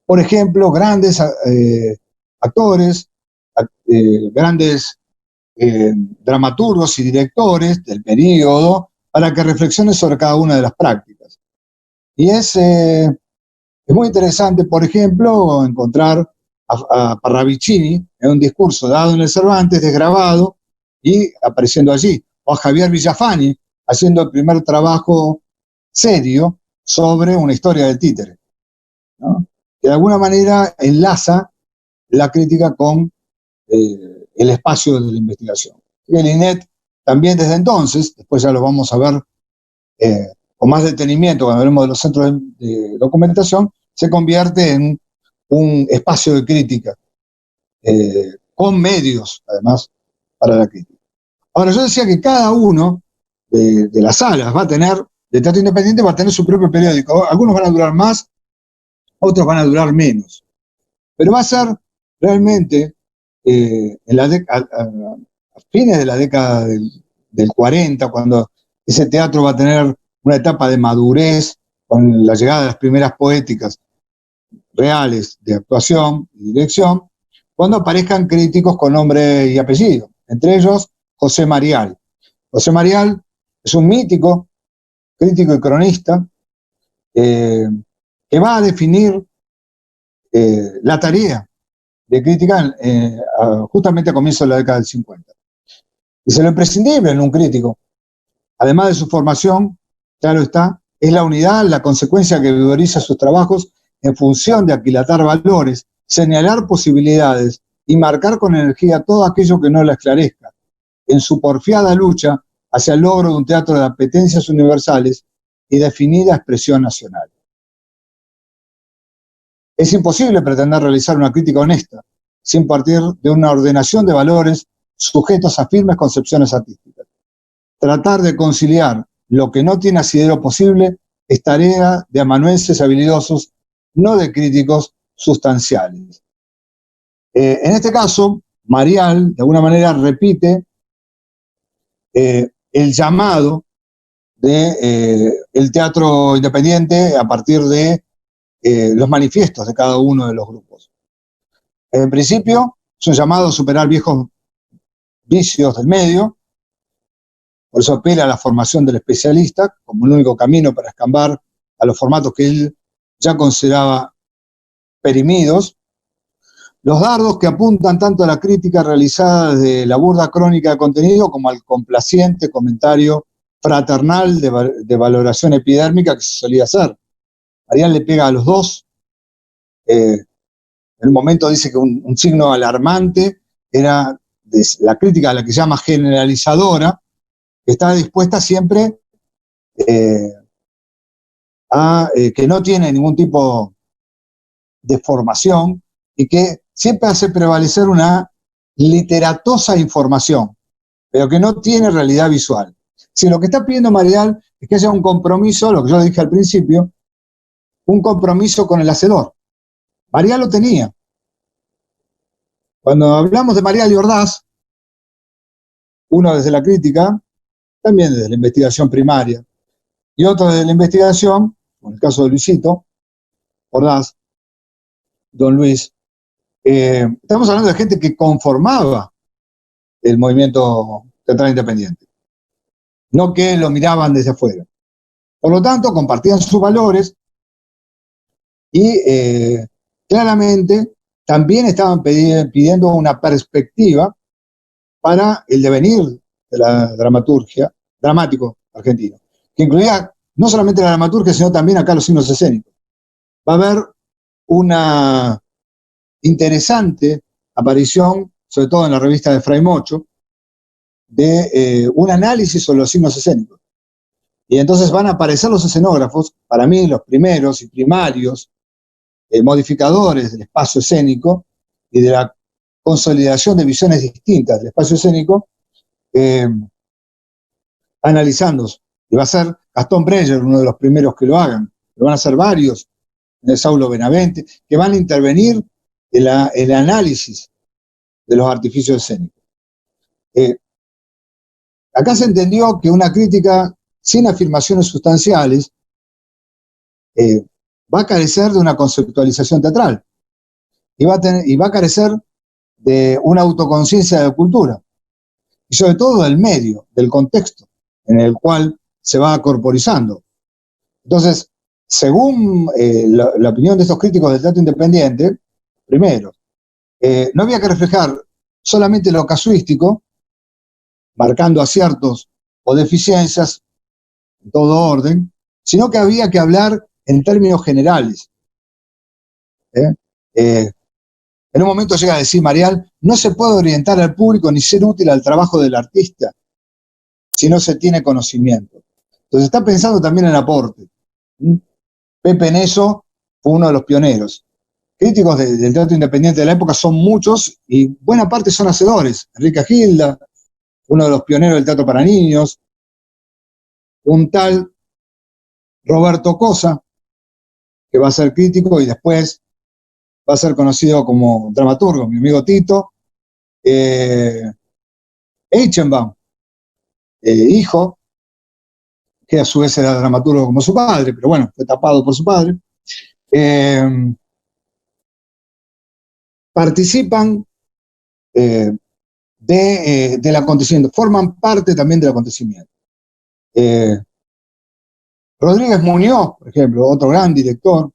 por ejemplo, grandes actores, grandes dramaturgos y directores del periodo, para que reflexionen sobre cada una de las prácticas. Y es muy interesante, por ejemplo, encontrar a Parravicini en un discurso dado en el Cervantes, desgrabado, y apareciendo allí, o a Javier Villafani haciendo el primer trabajo serio sobre una historia del títere, ¿no? que de alguna manera enlaza la crítica con el espacio de la investigación. El INET también desde entonces, después ya lo vamos a ver con más detenimiento cuando hablemos de los centros de documentación, se convierte en un espacio de crítica, con medios, además, para la crítica. Ahora, yo decía que cada uno de las salas va a tener, de teatro independiente, va a tener su propio periódico. Algunos van a durar más, otros van a durar menos. Pero va a ser realmente, a fines de la década del 40, cuando ese teatro va a tener una etapa de madurez, con la llegada de las primeras poéticas reales de actuación y dirección, cuando aparezcan críticos con nombre y apellido, entre ellos José Marial. José Marial es un mítico crítico y cronista que va a definir la tarea de crítica justamente a comienzos de la década del 50. Dice, lo imprescindible en un crítico, además de su formación, claro está, es la unidad, la consecuencia que vigoriza sus trabajos en función de aquilatar valores, señalar posibilidades y marcar con energía todo aquello que no la esclarezca, en su porfiada lucha hacia el logro de un teatro de apetencias universales y definida expresión nacional. Es imposible pretender realizar una crítica honesta sin partir de una ordenación de valores sujetos a firmes concepciones artísticas. Tratar de conciliar lo que no tiene asidero posible es tarea de amanuenses habilidosos, no de críticos sustanciales. En este caso, Marial, de alguna manera, repite el llamado del teatro independiente a partir de los manifiestos de cada uno de los grupos. En principio, es un llamado a superar viejos vicios del medio, por eso apela a la formación del especialista como el único camino para escambar a los formatos que él ya consideraba perimidos. Los dardos que apuntan tanto a la crítica realizada desde la burda crónica de contenido como al complaciente comentario fraternal de valoración epidérmica que se solía hacer. Marial le pega a los dos. En un momento dice que un signo alarmante era la crítica a la que se llama generalizadora, que está dispuesta siempre a que no tiene ningún tipo de formación y que siempre hace prevalecer una literatosa información, pero que no tiene realidad visual. Si lo que está pidiendo Marial es que haya un compromiso, lo que yo dije al principio, un compromiso con el hacedor. Marial lo tenía. Cuando hablamos de Marial y Ordaz, uno desde la crítica, también desde la investigación primaria, y otro desde la investigación, como el caso de Luisito, Ordaz, Don Luis, estamos hablando de gente que conformaba el movimiento teatral independiente, no que lo miraban desde afuera. Por lo tanto, compartían sus valores y claramente también estaban pidiendo una perspectiva para el devenir de la dramaturgia, dramático argentino, que incluía no solamente la dramaturgia, sino también acá los signos escénicos. Va a haber una interesante aparición, sobre todo en la revista de Fray Mocho, de un análisis sobre los signos escénicos. Y entonces van a aparecer los escenógrafos, para mí los primeros y primarios modificadores del espacio escénico y de la consolidación de visiones distintas del espacio escénico, analizando. Y va a ser Gastón Breyer uno de los primeros que lo hagan. Lo van a hacer varios, Saulo Benavente, que van a intervenir en el análisis de los artificios escénicos. Acá se entendió que una crítica sin afirmaciones sustanciales va a carecer de una conceptualización teatral y va a carecer de una autoconciencia de cultura y sobre todo del medio, del contexto en el cual se va corporizando. Entonces, según la opinión de estos críticos del teatro independiente, primero, no había que reflejar solamente lo casuístico, marcando aciertos o deficiencias en todo orden, sino que había que hablar en términos generales. En un momento llega a decir Marial, no se puede orientar al público ni ser útil al trabajo del artista si no se tiene conocimiento. Entonces está pensando también en aporte. Pepe Neso fue uno de los pioneros. Críticos del teatro independiente de la época son muchos y buena parte son hacedores. Enrique Gilda, uno de los pioneros del teatro para niños, un tal Roberto Cosa, que va a ser crítico y después va a ser conocido como dramaturgo, mi amigo Tito, Eichenbaum, hijo, que a su vez era dramaturgo como su padre, pero bueno, fue tapado por su padre, participan del acontecimiento, forman parte también del acontecimiento. Rodríguez Muñoz, por ejemplo, otro gran director,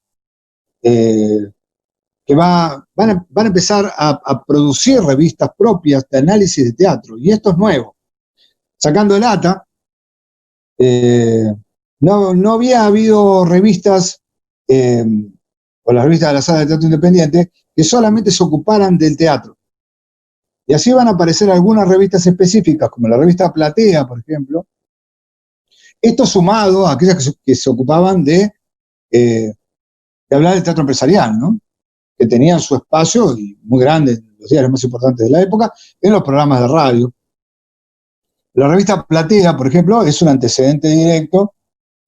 que van a empezar a producir revistas propias de análisis de teatro, y esto es nuevo. Sacando el ATA, no había habido revistas, o las revistas de la Sala de Teatro Independiente, que solamente se ocuparan del teatro. Y así van a aparecer algunas revistas específicas, como la revista Platea, por ejemplo. Esto sumado a aquellas que se ocupaban de hablar del teatro empresarial, ¿no? Que tenían su espacio, y muy grande, en los diarios más importantes de la época, en los programas de radio. La revista Platea, por ejemplo, es un antecedente directo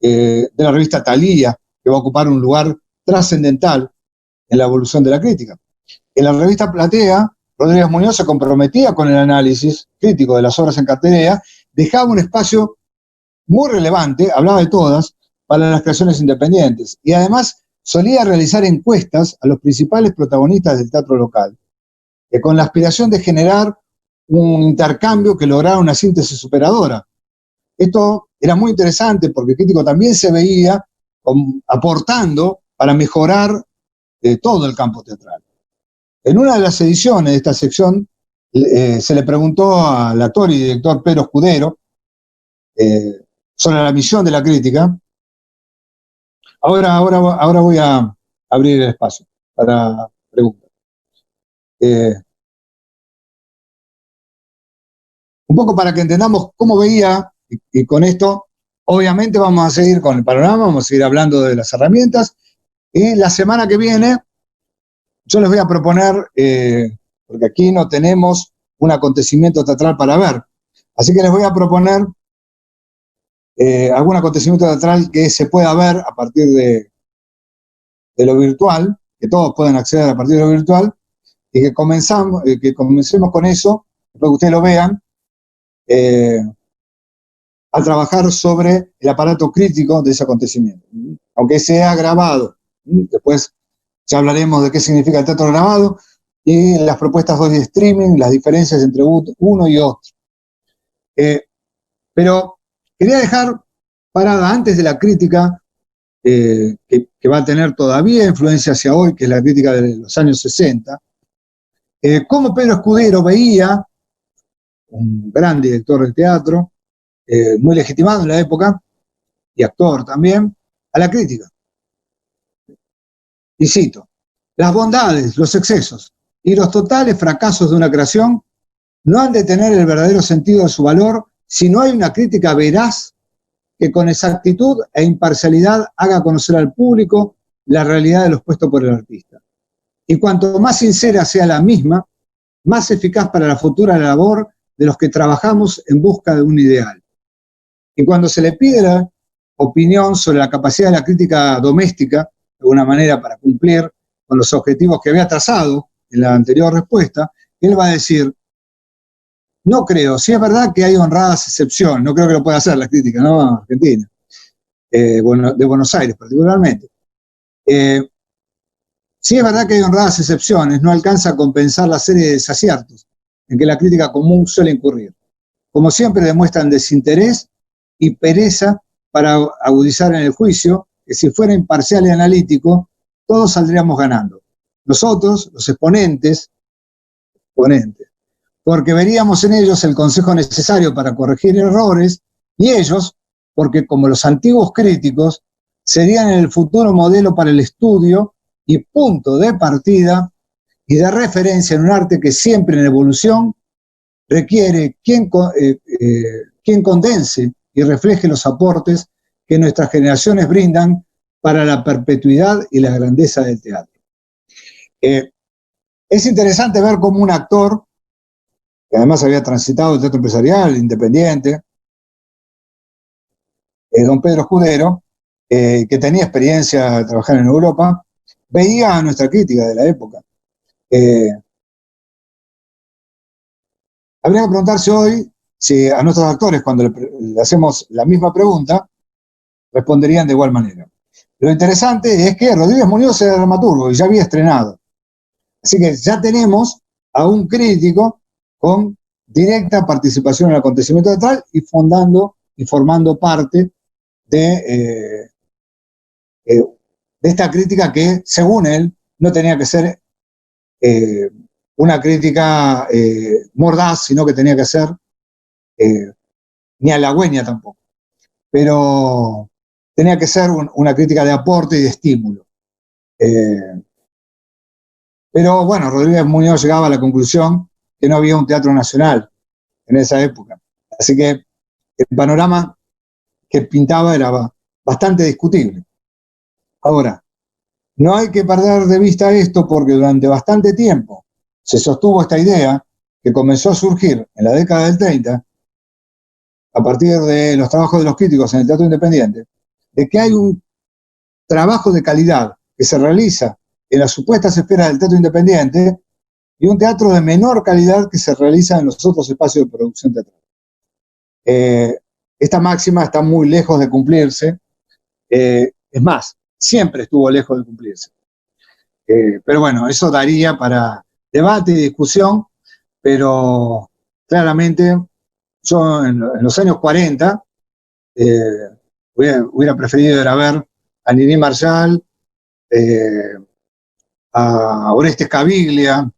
de la revista Thalía, que va a ocupar un lugar trascendental en la evolución de la crítica. En la revista Platea, Rodríguez Muñoz se comprometía con el análisis crítico de las obras en cartelera, dejaba un espacio muy relevante, hablaba de todas, para las creaciones independientes, y además solía realizar encuestas a los principales protagonistas del teatro local, con la aspiración de generar un intercambio que lograra una síntesis superadora. Esto era muy interesante porque el crítico también se veía aportando para mejorar todo el campo teatral. En una de las ediciones de esta sección se le preguntó al actor y director Pedro Escudero sobre la misión de la crítica. Ahora voy a abrir el espacio para preguntas. Un poco para que entendamos cómo veía, y con esto, obviamente vamos a seguir con el panorama, vamos a seguir hablando de las herramientas, y la semana que viene yo les voy a proponer, porque aquí no tenemos un acontecimiento teatral para ver, así que les voy a proponer algún acontecimiento teatral que se pueda ver a partir de lo virtual, que todos pueden acceder a partir de lo virtual, y que comencemos con eso, después que ustedes lo vean, a trabajar sobre el aparato crítico de ese acontecimiento, aunque sea grabado. Después ya hablaremos de qué significa el teatro grabado y las propuestas hoy de streaming, las diferencias entre uno y otro. Pero quería dejar parada antes de la crítica, que va a tener todavía influencia hacia hoy, que es la crítica de los años 60, cómo Pedro Escudero veía, un gran director de teatro, muy legitimado en la época, y actor también, a la crítica. Y cito: las bondades, los excesos y los totales fracasos de una creación no han de tener el verdadero sentido de su valor si no hay una crítica veraz que con exactitud e imparcialidad haga conocer al público la realidad de lo expuesto por el artista. Y cuanto más sincera sea la misma, más eficaz para la futura labor de los que trabajamos en busca de un ideal. Y cuando se le pide la opinión sobre la capacidad de la crítica doméstica, de alguna manera para cumplir con los objetivos que había trazado en la anterior respuesta, él va a decir: no creo, sí es verdad que hay honradas excepciones, no creo que lo pueda hacer la crítica, ¿no? Argentina, de Buenos Aires particularmente. Sí es verdad que hay honradas excepciones, no alcanza a compensar la serie de desaciertos en que la crítica común suele incurrir. Como siempre demuestran desinterés y pereza para agudizar en el juicio, que si fuera imparcial y analítico, todos saldríamos ganando. Nosotros, los exponentes, porque veríamos en ellos el consejo necesario para corregir errores, y ellos, porque como los antiguos críticos, serían en el futuro modelo para el estudio y punto de partida y de referencia en un arte que siempre en evolución requiere quien condense y refleje los aportes que nuestras generaciones brindan para la perpetuidad y la grandeza del teatro. Es interesante ver cómo un actor, que además había transitado el teatro empresarial, independiente, don Pedro Escudero, que tenía experiencia de trabajar en Europa, veía a nuestra crítica de la época. Habría que preguntarse hoy si a nuestros actores, cuando le hacemos la misma pregunta, responderían de igual manera. Lo interesante es que Rodríguez Muñoz era dramaturgo y ya había estrenado. Así que ya tenemos a un crítico con directa participación en el acontecimiento teatral y formando parte de esta crítica que, según él, no tenía que ser una crítica mordaz, sino que tenía que ser ni halagüeña tampoco, pero tenía que ser una crítica de aporte y de estímulo. Pero bueno, Rodríguez Muñoz llegaba a la conclusión que no había un teatro nacional en esa época. Así que el panorama que pintaba era bastante discutible. Ahora, no hay que perder de vista esto porque durante bastante tiempo se sostuvo esta idea que comenzó a surgir en la década del 30, a partir de los trabajos de los críticos en el teatro independiente, de que hay un trabajo de calidad que se realiza en las supuestas esferas del teatro independiente y un teatro de menor calidad que se realiza en los otros espacios de producción teatral. Esta máxima está muy lejos de cumplirse, es más, siempre estuvo lejos de cumplirse. Pero bueno, eso daría para debate y discusión, pero claramente yo en los años 40 hubiera preferido ir a ver a Nini Marshall, a Orestes Caviglia,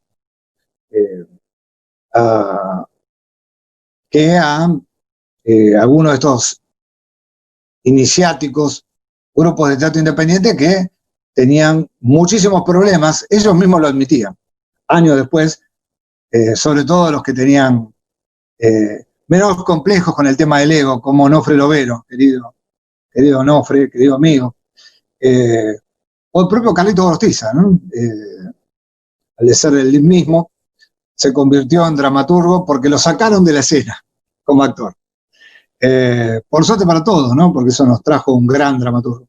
que a algunos de estos iniciáticos grupos de teatro independiente que tenían muchísimos problemas, ellos mismos lo admitían, años después, sobre todo los que tenían menos complejos con el tema del ego, como Onofre Lovero, querido Onofre, querido amigo, o el propio Carlito Gorostiza, ¿no? Al de ser el mismo, se convirtió en dramaturgo porque lo sacaron de la escena como actor. Por suerte para todos, ¿no? Porque eso nos trajo un gran dramaturgo.